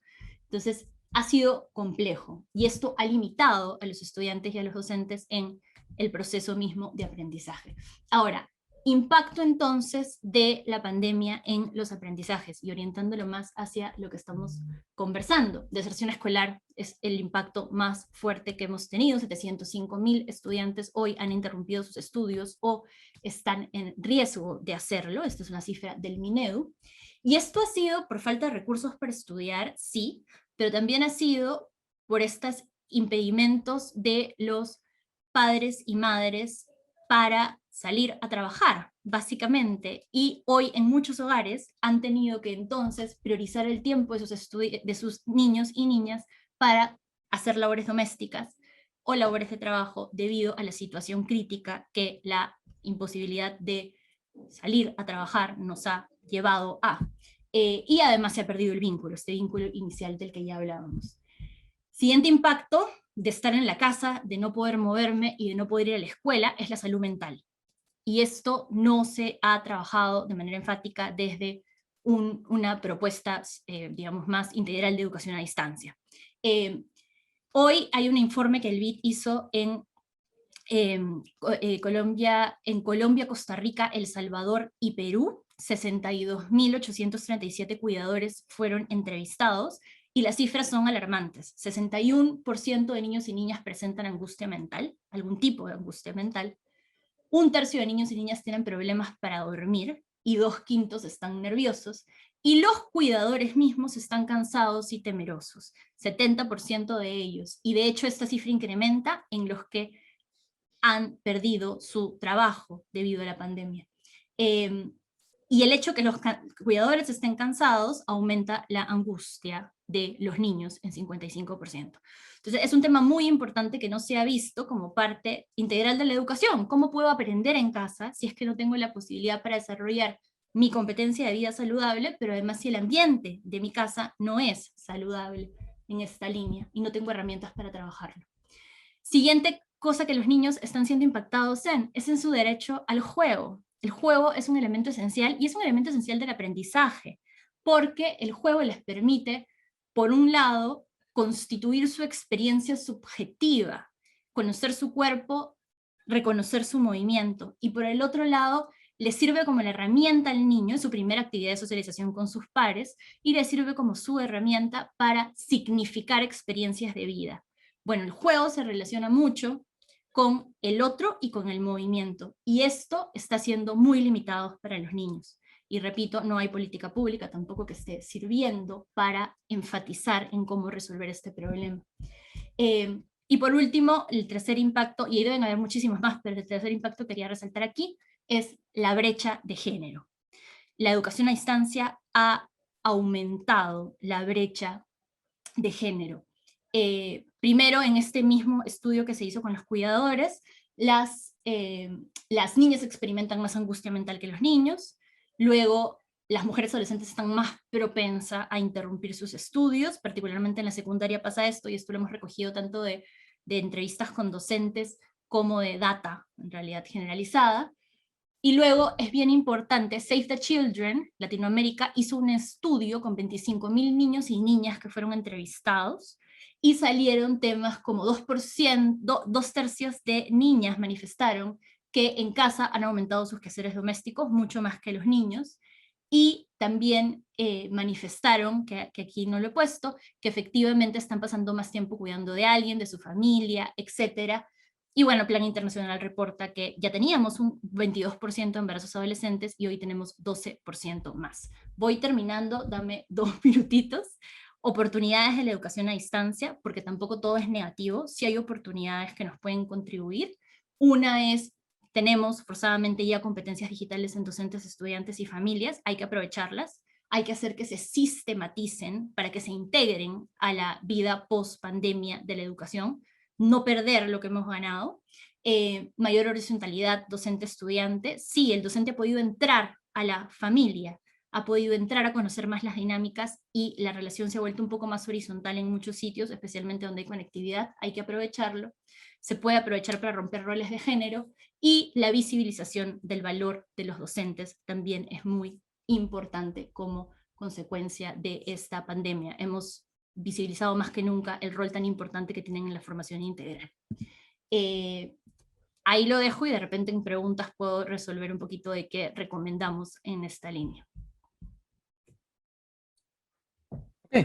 S4: Entonces, ha sido complejo, y esto ha limitado a los estudiantes y a los docentes en el proceso mismo de aprendizaje. Ahora, impacto entonces de la pandemia en los aprendizajes, y orientándolo más hacia lo que estamos conversando. Deserción escolar es el impacto más fuerte que hemos tenido. 705.000 estudiantes hoy han interrumpido sus estudios o están en riesgo de hacerlo. Esta es una cifra del Minedu. Y esto ha sido por falta de recursos para estudiar, sí, pero también ha sido por estos impedimentos de los padres y madres para salir a trabajar, básicamente, y hoy en muchos hogares han tenido que entonces priorizar el tiempo de sus niños y niñas para hacer labores domésticas o labores de trabajo debido a la situación crítica que la imposibilidad de salir a trabajar nos ha llevado a. Y además se ha perdido el vínculo, este vínculo inicial del que ya hablábamos. Siguiente impacto de estar en la casa, de no poder moverme y de no poder ir a la escuela, es la salud mental. Y esto no se ha trabajado de manera enfática desde una propuesta, digamos, más integral de educación a distancia. Hoy hay un informe que el BID hizo en Colombia, Costa Rica, El Salvador y Perú. 62.837 cuidadores fueron entrevistados, y las cifras son alarmantes. 61% de niños y niñas presentan angustia mental, algún tipo de angustia mental. 1/3 de niños y niñas tienen problemas para dormir, y 2/5 están nerviosos, y los cuidadores mismos están cansados y temerosos, 70% de ellos, y de hecho esta cifra incrementa en los que han perdido su trabajo debido a la pandemia. Y el hecho que los cuidadores estén cansados aumenta la angustia de los niños en 55%. Entonces es un tema muy importante que no se ha visto como parte integral de la educación. ¿Cómo puedo aprender en casa si es que no tengo la posibilidad para desarrollar mi competencia de vida saludable, pero además si el ambiente de mi casa no es saludable en esta línea y no tengo herramientas para trabajarlo? Siguiente cosa que los niños están siendo impactados es en su derecho al juego. El juego es un elemento esencial, y es un elemento esencial del aprendizaje, porque el juego les permite, por un lado, constituir su experiencia subjetiva, conocer su cuerpo, reconocer su movimiento, y por el otro lado, le sirve como la herramienta al niño, su primera actividad de socialización con sus pares, y le sirve como su herramienta para significar experiencias de vida. Bueno, el juego se relaciona mucho con el otro y con el movimiento, y esto está siendo muy limitado para los niños. Y repito, no hay política pública tampoco que esté sirviendo para enfatizar en cómo resolver este problema. Y por último, el tercer impacto, y deben haber muchísimos más, pero el tercer impacto que quería resaltar aquí, es la brecha de género. La educación a distancia ha aumentado la brecha de género. Primero, en este mismo estudio que se hizo con los cuidadores, las las niñas experimentan más angustia mental que los niños. Luego, las mujeres adolescentes están más propensas a interrumpir sus estudios, particularmente en la secundaria pasa esto, y esto lo hemos recogido tanto de entrevistas con docentes como de data, en realidad generalizada. Y luego es bien importante, Save the Children, Latinoamérica, hizo un estudio con 25.000 niños y niñas que fueron entrevistados, y salieron temas como 2%, 2/3 de niñas manifestaron que en casa han aumentado sus quehaceres domésticos mucho más que los niños, y también manifestaron, que aquí no lo he puesto, que efectivamente están pasando más tiempo cuidando de alguien, de su familia, etc. Y bueno, Plan Internacional reporta que ya teníamos un 22% de embarazos adolescentes y hoy tenemos 12% más. Voy terminando, dame 2 minutitos. Oportunidades de la educación a distancia, porque tampoco todo es negativo, sí hay oportunidades que nos pueden contribuir. Una es, tenemos forzadamente ya competencias digitales en docentes, estudiantes y familias, hay que aprovecharlas, hay que hacer que se sistematicen para que se integren a la vida post-pandemia de la educación, no perder lo que hemos ganado. Mayor horizontalidad docente-estudiante, sí, el docente ha podido entrar a la familia, ha podido entrar a conocer más las dinámicas y la relación se ha vuelto un poco más horizontal en muchos sitios, especialmente donde hay conectividad, hay que aprovecharlo. Se puede aprovechar para romper roles de género, y la visibilización del valor de los docentes también es muy importante como consecuencia de esta pandemia. Hemos visibilizado más que nunca el rol tan importante que tienen en la formación integral. Ahí lo dejo y de repente en preguntas puedo resolver un poquito de qué recomendamos en esta línea.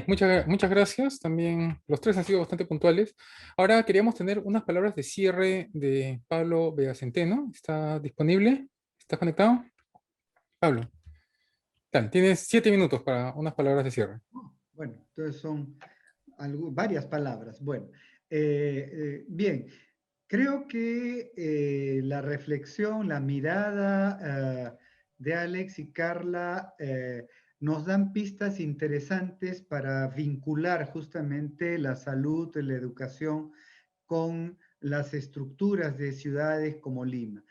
S1: Muchas gracias. También los tres han sido bastante puntuales. Ahora queríamos tener unas palabras de cierre de Pablo Vegacenteno. ¿Está disponible? ¿Estás conectado? Pablo, tienes 7 minutos para unas palabras de cierre.
S2: Bueno, entonces son varias palabras. Bueno, bien, creo que la reflexión, la mirada de Alex y Carla nos dan pistas interesantes para vincular justamente la salud, la educación con las estructuras de ciudades como Lima.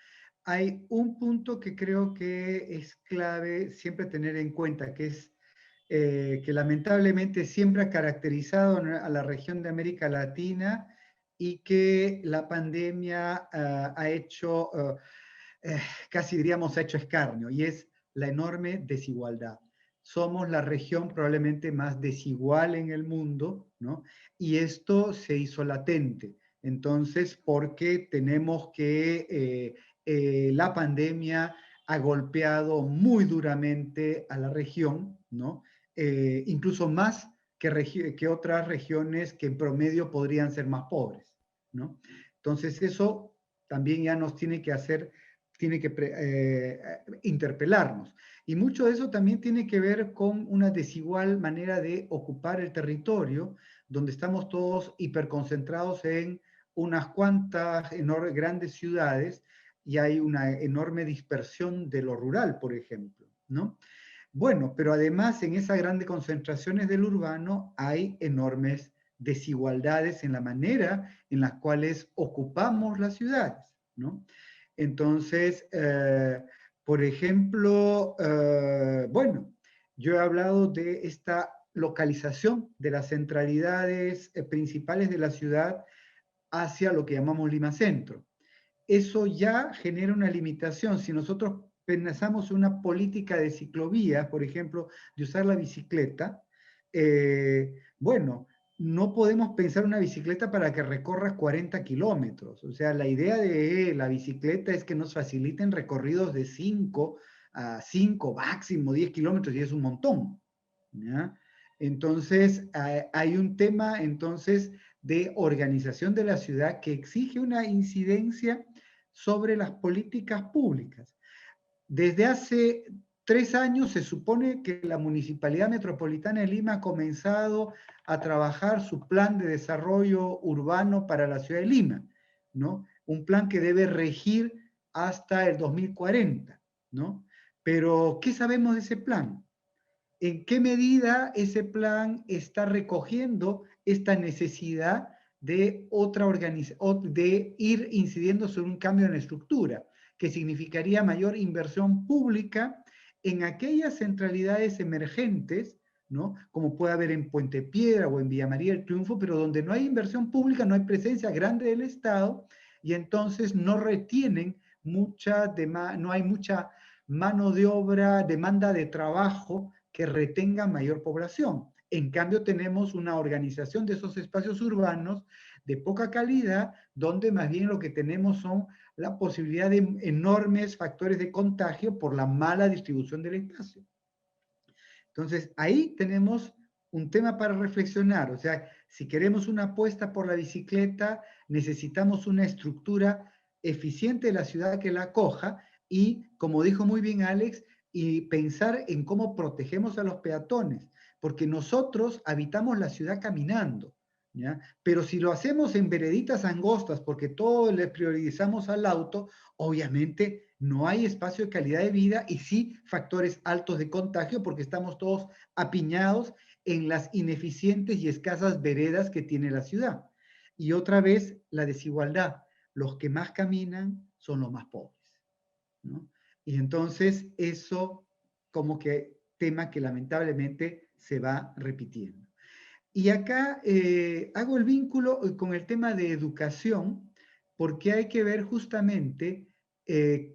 S2: Hay un punto que creo que es clave siempre tener en cuenta, que es que lamentablemente siempre ha caracterizado a la región de América Latina y que la pandemia ha hecho, casi diríamos, ha hecho escarnio, y es la enorme desigualdad. Somos la región probablemente más desigual en el mundo, ¿no? Y esto se hizo latente. Entonces, porque tenemos que la pandemia ha golpeado muy duramente a la región, ¿no? Incluso más que otras regiones que en promedio podrían ser más pobres, ¿no? Entonces eso también ya nos tiene que hacer, interpelarnos. Y mucho de eso también tiene que ver con una desigual manera de ocupar el territorio, donde estamos todos hiperconcentrados en unas cuantas grandes ciudades y hay una enorme dispersión de lo rural, por ejemplo, ¿no? Bueno, pero además en esas grandes concentraciones del urbano hay enormes desigualdades en la manera en las cuales ocupamos las ciudades, ¿no? Entonces, por ejemplo, bueno, yo he hablado de esta localización de las centralidades principales de la ciudad hacia lo que llamamos Lima Centro. Eso ya genera una limitación. Si nosotros pensamos una política de ciclovía, por ejemplo, de usar la bicicleta, bueno, no podemos pensar una bicicleta para que recorra 40 kilómetros. O sea, la idea de la bicicleta es que nos faciliten recorridos de 5 a 5, máximo 10 kilómetros, y es un montón, ¿ya? Entonces, hay un tema entonces de organización de la ciudad que exige una incidencia sobre las políticas públicas. Desde hace 3 años se supone que la Municipalidad Metropolitana de Lima ha comenzado a trabajar su plan de desarrollo urbano para la ciudad de Lima, ¿no? Un plan que debe regir hasta el 2040, ¿no? Pero, ¿qué sabemos de ese plan? ¿En qué medida ese plan está recogiendo esta necesidad de de ir incidiendo sobre un cambio en la estructura, que significaría mayor inversión pública en aquellas centralidades emergentes, ¿no? Como puede haber en Puente Piedra o en Villa María del Triunfo, pero donde no hay inversión pública, no hay presencia grande del Estado, y entonces no retienen no hay mucha mano de obra, demanda de trabajo que retenga mayor población. En cambio, tenemos una organización de esos espacios urbanos de poca calidad, donde más bien lo que tenemos son la posibilidad de enormes factores de contagio por la mala distribución del espacio. Entonces, ahí tenemos un tema para reflexionar. O sea, si queremos una apuesta por la bicicleta, necesitamos una estructura eficiente de la ciudad que la acoja y, como dijo muy bien Alex, y pensar en cómo protegemos a los peatones, porque nosotros habitamos la ciudad caminando, ¿ya? Pero si lo hacemos en vereditas angostas, porque todo le priorizamos al auto, obviamente no hay espacio de calidad de vida y sí factores altos de contagio porque estamos todos apiñados en las ineficientes y escasas veredas que tiene la ciudad. Y otra vez, la desigualdad. Los que más caminan son los más pobres, ¿no? Y entonces eso como que tema que lamentablemente se va repitiendo. Y acá hago el vínculo con el tema de educación, porque hay que ver justamente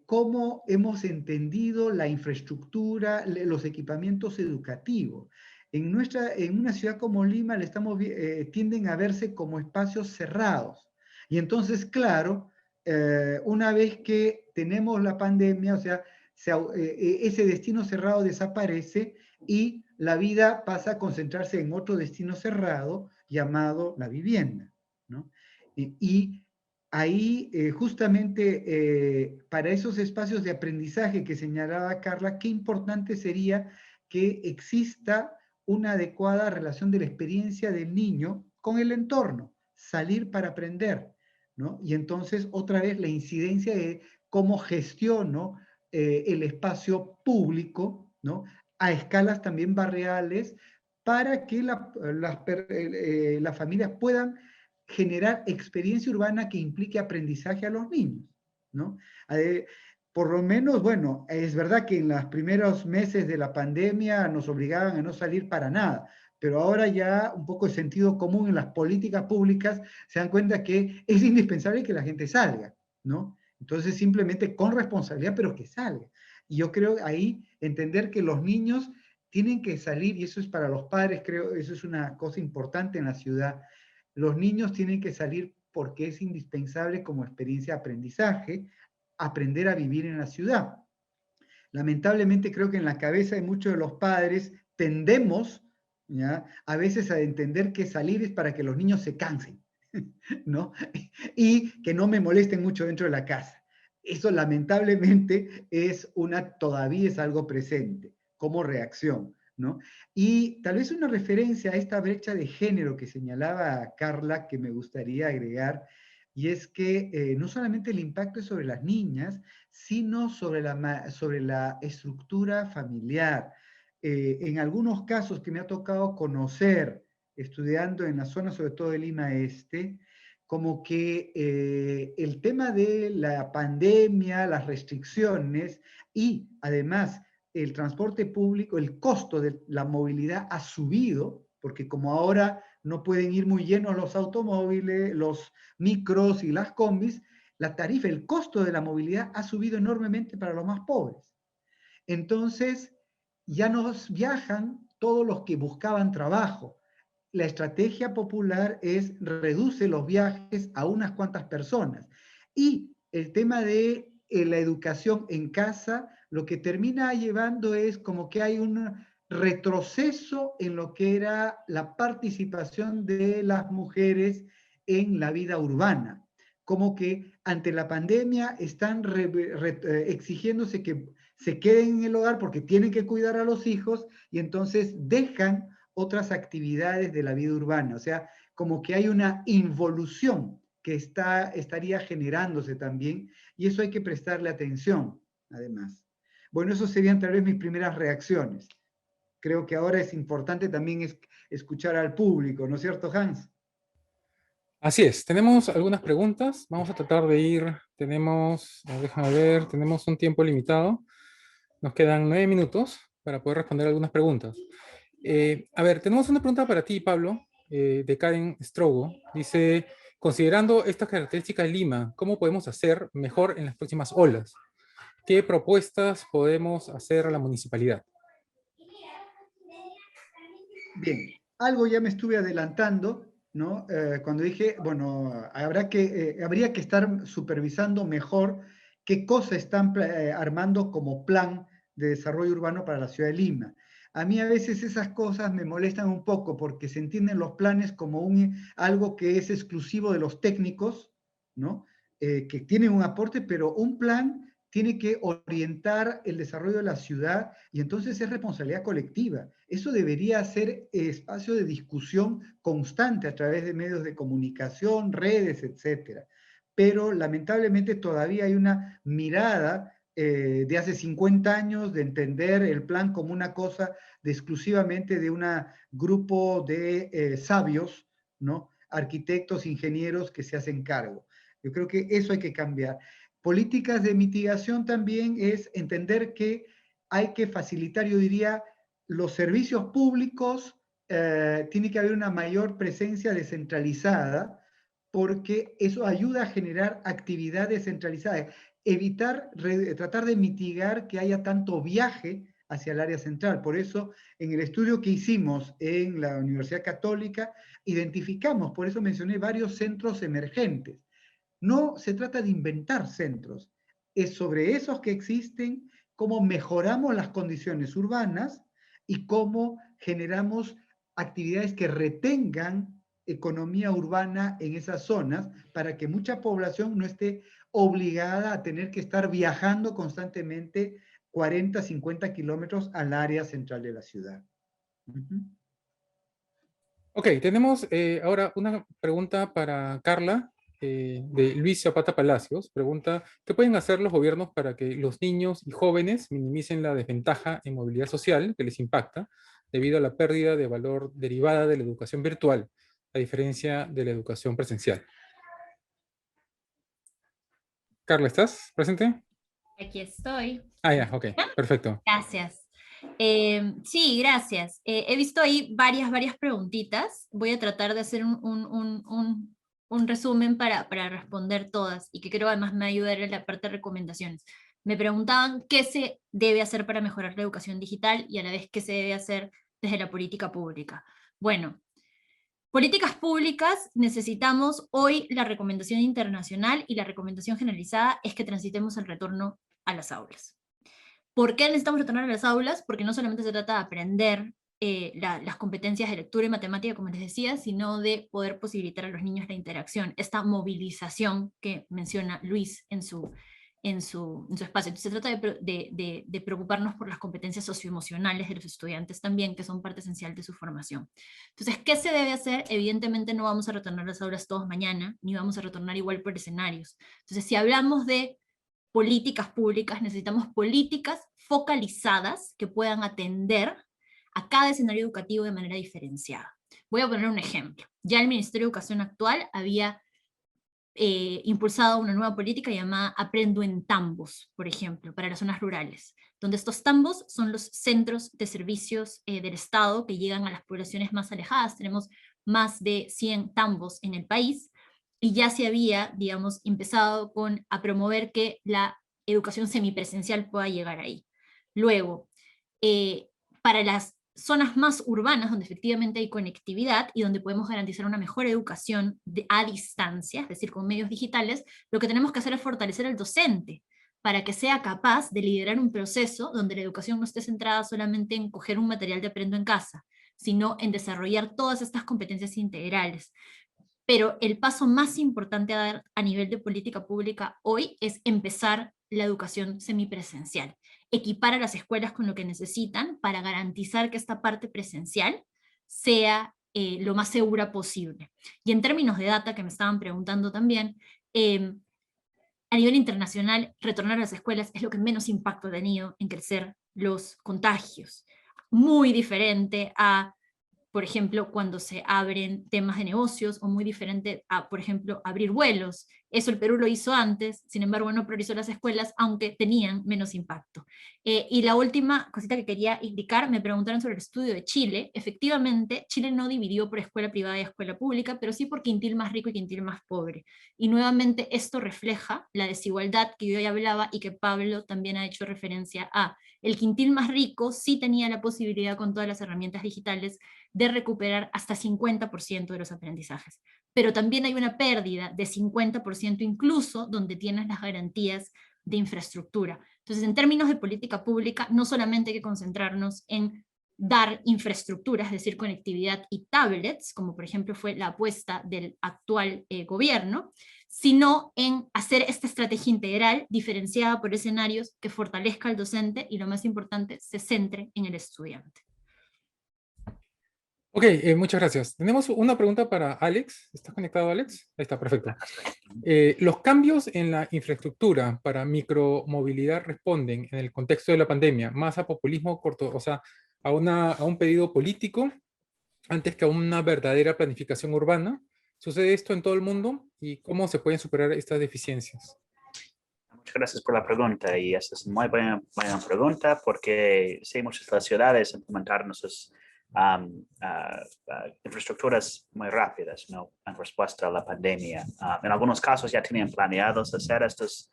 S2: cómo hemos entendido la infraestructura, los equipamientos educativos. En una ciudad como Lima tienden a verse como espacios cerrados. Y entonces, claro, una vez que tenemos la pandemia, o sea, ese destino cerrado desaparece y la vida pasa a concentrarse en otro destino cerrado llamado la vivienda, ¿no? Y ahí justamente para esos espacios de aprendizaje que señalaba Carla, qué importante sería que exista una adecuada relación de la experiencia del niño con el entorno, salir para aprender, ¿no? Y entonces otra vez la incidencia de cómo gestiono el espacio público, ¿no? A escalas también barriales, para que las familias puedan generar experiencia urbana que implique aprendizaje a los niños, ¿no? Por lo menos, bueno, es verdad que en los primeros meses de la pandemia nos obligaban a no salir para nada, pero ahora ya un poco de sentido común en las políticas públicas se dan cuenta que es indispensable que la gente salga, ¿no? Entonces simplemente con responsabilidad, pero que salga. Y yo creo ahí entender que los niños tienen que salir, y eso es para los padres, creo, eso es una cosa importante en la ciudad. Los niños tienen que salir porque es indispensable como experiencia de aprendizaje, aprender a vivir en la ciudad. Lamentablemente creo que en la cabeza de muchos de los padres tendemos, ¿ya?, a veces a entender que salir es para que los niños se cansen, ¿no? Y que no me molesten mucho dentro de la casa. Eso lamentablemente todavía es algo presente como reacción, ¿no? Y tal vez una referencia a esta brecha de género que señalaba Carla, que me gustaría agregar, y es que no solamente el impacto es sobre las niñas, sino sobre la estructura familiar. En algunos casos que me ha tocado conocer, estudiando en la zona sobre todo de Lima Este, como que el tema de la pandemia, las restricciones y además el transporte público, el costo de la movilidad ha subido, porque como ahora no pueden ir muy llenos los automóviles, los micros y las combis, la tarifa, el costo de la movilidad ha subido enormemente para los más pobres. Entonces, ya no viajan todos los que buscaban trabajo. La estrategia popular es reduce los viajes a unas cuantas personas. Y el tema de la educación en casa, lo que termina llevando es como que hay un retroceso en lo que era la participación de las mujeres en la vida urbana. Como que ante la pandemia están exigiéndose que se queden en el hogar porque tienen que cuidar a los hijos y entonces dejan otras actividades de la vida urbana. O sea, como que hay una involución que estaría generándose también, y eso hay que prestarle atención, además. Bueno, eso serían tal vez mis primeras reacciones. Creo que ahora es importante también escuchar al público, ¿no es cierto, Hans?
S1: Así es, tenemos algunas preguntas, vamos a tratar de ir, déjame ver, tenemos un tiempo limitado, nos quedan 9 minutos para poder responder algunas preguntas. A ver, tenemos una pregunta para ti, Pablo, de Karen Strogo. Dice, considerando estas características de Lima, ¿cómo podemos hacer mejor en las próximas olas? ¿Qué propuestas podemos hacer a la municipalidad?
S2: Bien, algo ya me estuve adelantando, ¿no? Cuando dije, bueno, habría que estar supervisando mejor qué cosas están armando como plan de desarrollo urbano para la ciudad de Lima. A mí a veces esas cosas me molestan un poco porque se entienden los planes como algo que es exclusivo de los técnicos, ¿no? Que tienen un aporte, pero un plan tiene que orientar el desarrollo de la ciudad y entonces es responsabilidad colectiva. Eso debería ser espacio de discusión constante a través de medios de comunicación, redes, etcétera. Pero lamentablemente todavía hay una mirada de hace 50 años de entender el plan como una cosa exclusivamente de un grupo de sabios, ¿no? Arquitectos, ingenieros que se hacen cargo. Yo creo que eso hay que cambiar. Políticas de mitigación también es entender que hay que facilitar, yo diría, los servicios públicos, tiene que haber una mayor presencia descentralizada, porque eso ayuda a generar actividad descentralizada, tratar de mitigar que haya tanto viaje hacia el área central. Por eso, en el estudio que hicimos en la Universidad Católica, identificamos, por eso mencioné varios centros emergentes. No se trata de inventar centros, es sobre esos que existen, cómo mejoramos las condiciones urbanas y cómo generamos actividades que retengan economía urbana en esas zonas para que mucha población no esté obligada a tener que estar viajando constantemente 40, 50 kilómetros al área central de la ciudad.
S1: Ok, tenemos ahora una pregunta para Carla, de Luis Zapata Palacios. Pregunta, ¿qué pueden hacer los gobiernos para que los niños y jóvenes minimicen la desventaja en movilidad social que les impacta debido a la pérdida de valor derivada de la educación virtual, a diferencia de la educación presencial? Carla, ¿estás presente?
S4: Aquí estoy.
S1: Ah, ya, ok, perfecto.
S4: Gracias. Sí, gracias. He visto ahí varias preguntitas. Voy a tratar de hacer un resumen para responder todas y que creo además me ayudará en la parte de recomendaciones. Me preguntaban qué se debe hacer para mejorar la educación digital y a la vez qué se debe hacer desde la política pública. Bueno, políticas públicas, necesitamos hoy la recomendación internacional y la recomendación generalizada es que transitemos el retorno a las aulas. ¿Por qué necesitamos retornar a las aulas? Porque no solamente se trata de aprender las competencias de lectura y matemática, como les decía, sino de poder posibilitar a los niños la interacción, esta movilización que menciona Luis en su espacio. Entonces se trata de preocuparnos por las competencias socioemocionales de los estudiantes también, que son parte esencial de su formación. Entonces, ¿qué se debe hacer? Evidentemente no vamos a retornar a las aulas todos mañana, ni vamos a retornar igual por escenarios. Entonces, si hablamos de políticas públicas, necesitamos políticas focalizadas que puedan atender a cada escenario educativo de manera diferenciada. Voy a poner un ejemplo. Ya el Ministerio de Educación actual había impulsado una nueva política llamada Aprendo en Tambos, por ejemplo, para las zonas rurales, donde estos tambos son los centros de servicios del Estado que llegan a las poblaciones más alejadas. Tenemos más de 100 tambos en el país, y ya se había, digamos, empezado a promover que la educación semipresencial pueda llegar ahí. Luego, para las zonas más urbanas, donde efectivamente hay conectividad y donde podemos garantizar una mejor educación a distancia, es decir, con medios digitales, lo que tenemos que hacer es fortalecer al docente, para que sea capaz de liderar un proceso donde la educación no esté centrada solamente en coger un material de aprendo en casa, sino en desarrollar todas estas competencias integrales. Pero el paso más importante a dar a nivel de política pública hoy es empezar la educación semipresencial, equipar a las escuelas con lo que necesitan para garantizar que esta parte presencial sea lo más segura posible. Y en términos de data, que me estaban preguntando también, a nivel internacional, retornar a las escuelas es lo que menos impacto ha tenido en crecer los contagios. Muy diferente a por ejemplo, cuando se abren temas de negocios, o muy diferente a, por ejemplo, abrir vuelos. Eso el Perú lo hizo antes, sin embargo no priorizó las escuelas, aunque tenían menos impacto. Y la última cosita que quería indicar, me preguntaron sobre el estudio de Chile. Efectivamente, Chile no dividió por escuela privada y escuela pública, pero sí por quintil más rico y quintil más pobre. Y nuevamente esto refleja la desigualdad que yo ya hablaba y que Pablo también ha hecho referencia a. El quintil más rico sí tenía la posibilidad, con todas las herramientas digitales, de recuperar hasta 50% de los aprendizajes. Pero también hay una pérdida de 50% incluso donde tienes las garantías de infraestructura. Entonces, en términos de política pública, no solamente hay que concentrarnos en dar infraestructura, es decir, conectividad y tablets, como por ejemplo fue la apuesta del actual gobierno, sino en hacer esta estrategia integral, diferenciada por escenarios, que fortalezca al docente y, lo más importante, se centre en el estudiante.
S1: Ok, muchas gracias. Tenemos una pregunta para Alex. ¿Estás conectado, Alex? Ahí está, perfecto. Los cambios en la infraestructura para micromovilidad responden, en el contexto de la pandemia, más a populismo corto, o sea, a un pedido político antes que a una verdadera planificación urbana. ¿Sucede esto en todo el mundo? ¿Y cómo se pueden superar estas deficiencias?
S3: Muchas gracias por la pregunta, y esa es muy buena pregunta, porque sí, muchas de las ciudades implementaron sus infraestructuras muy rápidas, ¿no?, en respuesta a la pandemia. En algunos casos ya tenían planeados hacer estos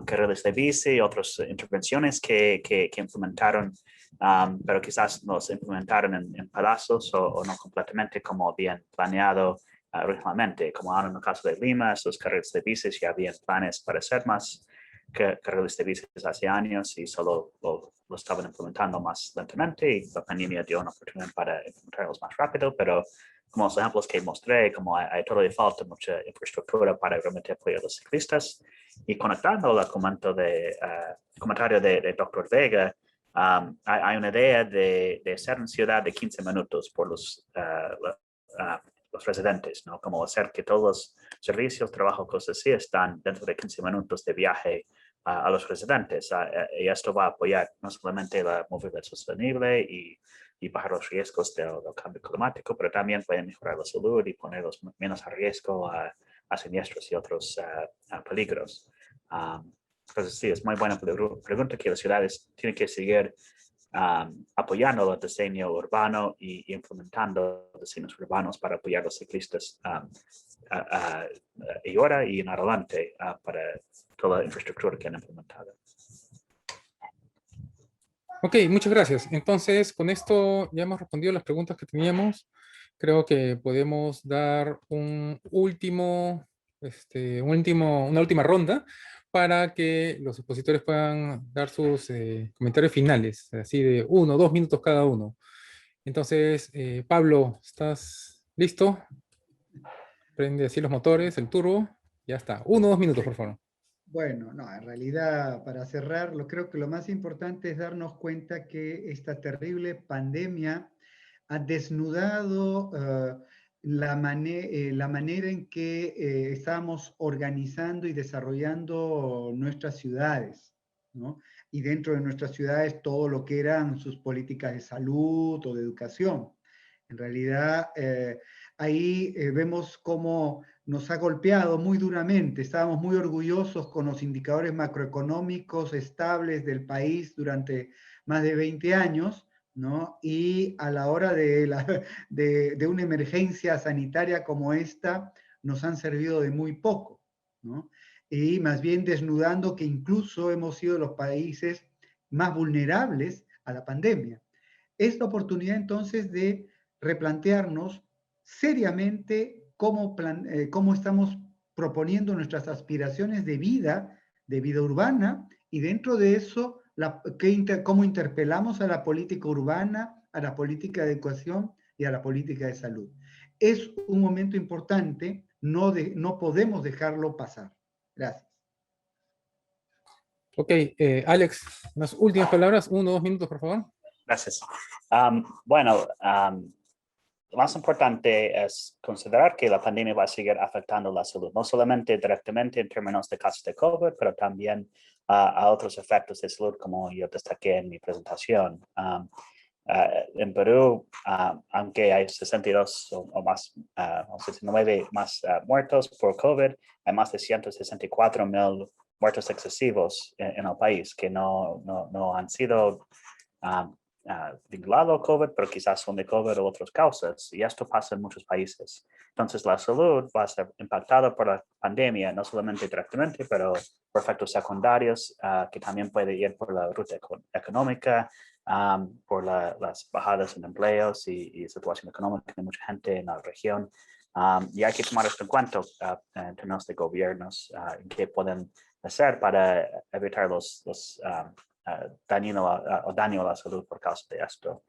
S3: carriles de bici, otras intervenciones que implementaron, pero quizás los implementaron en pedazos o no completamente como habían planeado originalmente. Como ahora en el caso de Lima, esos carriles de bici ya habían planes para ser más carriles de bici hace años, y solo lo estaban implementando más lentamente, y la pandemia dio una oportunidad para implementarlos más rápido. Pero como los ejemplos que mostré, como hay todavía falta mucha infraestructura para realmente apoyar a los ciclistas. Y conectando al comentario de Dr. Vega, hay una idea de hacer una ciudad de 15 minutos por los residentes, ¿no? Como hacer que todos los servicios, trabajo, cosas así, están dentro de 15 minutos de viaje a los residentes. Y esto va a apoyar no solamente la movilidad sostenible y bajar los riesgos del cambio climático, pero también puede mejorar la salud y ponerlos menos a riesgo a siniestros y otros peligros. Entonces sí, es muy buena pregunta, que las ciudades tienen que seguir apoyando el diseño urbano y implementando diseños urbanos para apoyar a los ciclistas y ahora y en adelante para toda la infraestructura que han implementado.
S1: Ok, muchas gracias. Entonces, con esto ya hemos respondido las preguntas que teníamos. Creo que podemos dar una última ronda para que los expositores puedan dar sus comentarios finales, así de 1 o 2 minutos cada uno. Entonces, Pablo, ¿estás listo? Prende así los motores, el turbo. Ya está. 1 o 2 minutos, por favor.
S2: Bueno, no, en realidad, para cerrar, creo que lo más importante es darnos cuenta que esta terrible pandemia ha desnudado la manera en que estábamos organizando y desarrollando nuestras ciudades, ¿no? Y dentro de nuestras ciudades todo lo que eran sus políticas de salud o de educación. En realidad, ahí vemos cómo nos ha golpeado muy duramente. Estábamos muy orgullosos con los indicadores macroeconómicos estables del país durante más de 20 años, ¿no? Y a la hora de una emergencia sanitaria como esta, nos han servido de muy poco, ¿no? Y más bien desnudando que incluso hemos sido los países más vulnerables a la pandemia. Es la oportunidad entonces de replantearnos seriamente cómo estamos proponiendo nuestras aspiraciones de vida urbana, y dentro de eso, cómo interpelamos a la política urbana, a la política de educación y a la política de salud. Es un momento importante, no podemos dejarlo pasar. Gracias.
S1: Ok, Alex, unas últimas palabras, 1 o 2 minutos, por favor.
S3: Gracias. Bueno, lo más importante es considerar que la pandemia va a seguir afectando la salud, no solamente directamente en términos de casos de COVID, pero también a otros efectos de salud, como yo destaqué en mi presentación. En Perú, aunque hay 62 o más, 69 más muertos por COVID, hay más de 164,000 muertos excesivos en el país que no han sido vinculados al COVID, pero quizás son de COVID o otras causas, y esto pasa en muchos países. Entonces la salud va a ser impactada por la pandemia, no solamente directamente, pero por efectos secundarios, que también puede ir por la ruta económica, por las bajadas en empleos y situación económica de mucha gente en la región. Y hay que tomar esto en cuenta en términos de gobiernos, que pueden hacer para evitar los daño a la salud por causa de esto.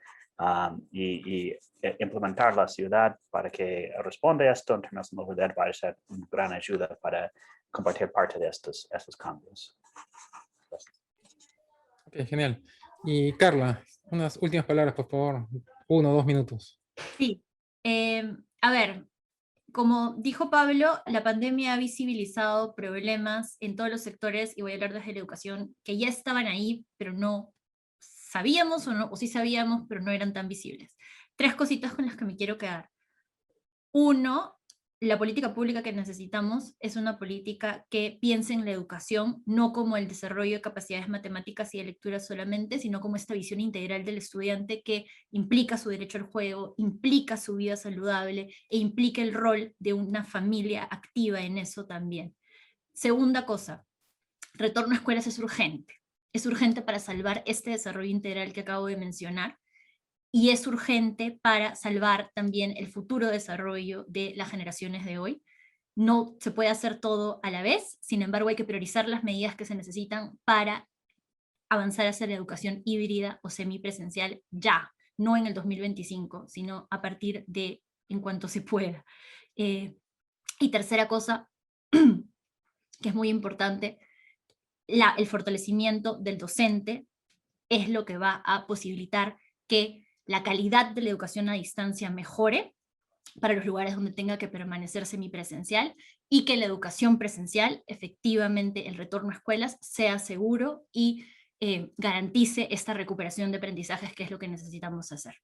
S3: Y implementar la ciudad para que responda a esto en términos de movilidad va a ser una gran ayuda para compartir parte de estos cambios.
S1: Ok, genial. Y Carla, unas últimas palabras, por favor. 1 o 2 minutos.
S4: Sí, a ver, como dijo Pablo, la pandemia ha visibilizado problemas en todos los sectores, y voy a hablar desde la educación, que ya estaban ahí, pero no sabíamos o sí sabíamos, pero no eran tan visibles. 3 cositas con las que me quiero quedar. 1, la política pública que necesitamos es una política que piense en la educación, no como el desarrollo de capacidades matemáticas y de lectura solamente, sino como esta visión integral del estudiante que implica su derecho al juego, implica su vida saludable e implica el rol de una familia activa en eso también. Segunda cosa, retorno a escuelas es urgente. Es urgente para salvar este desarrollo integral que acabo de mencionar, y es urgente para salvar también el futuro desarrollo de las generaciones de hoy. No se puede hacer todo a la vez, sin embargo hay que priorizar las medidas que se necesitan para avanzar hacia la educación híbrida o semipresencial ya, no en el 2025, sino a partir de en cuanto se pueda. Y tercera cosa, que es muy importante, el fortalecimiento del docente es lo que va a posibilitar que la calidad de la educación a distancia mejore para los lugares donde tenga que permanecer semipresencial, y que la educación presencial, efectivamente el retorno a escuelas, sea seguro y garantice esta recuperación de aprendizajes, que es lo que necesitamos hacer.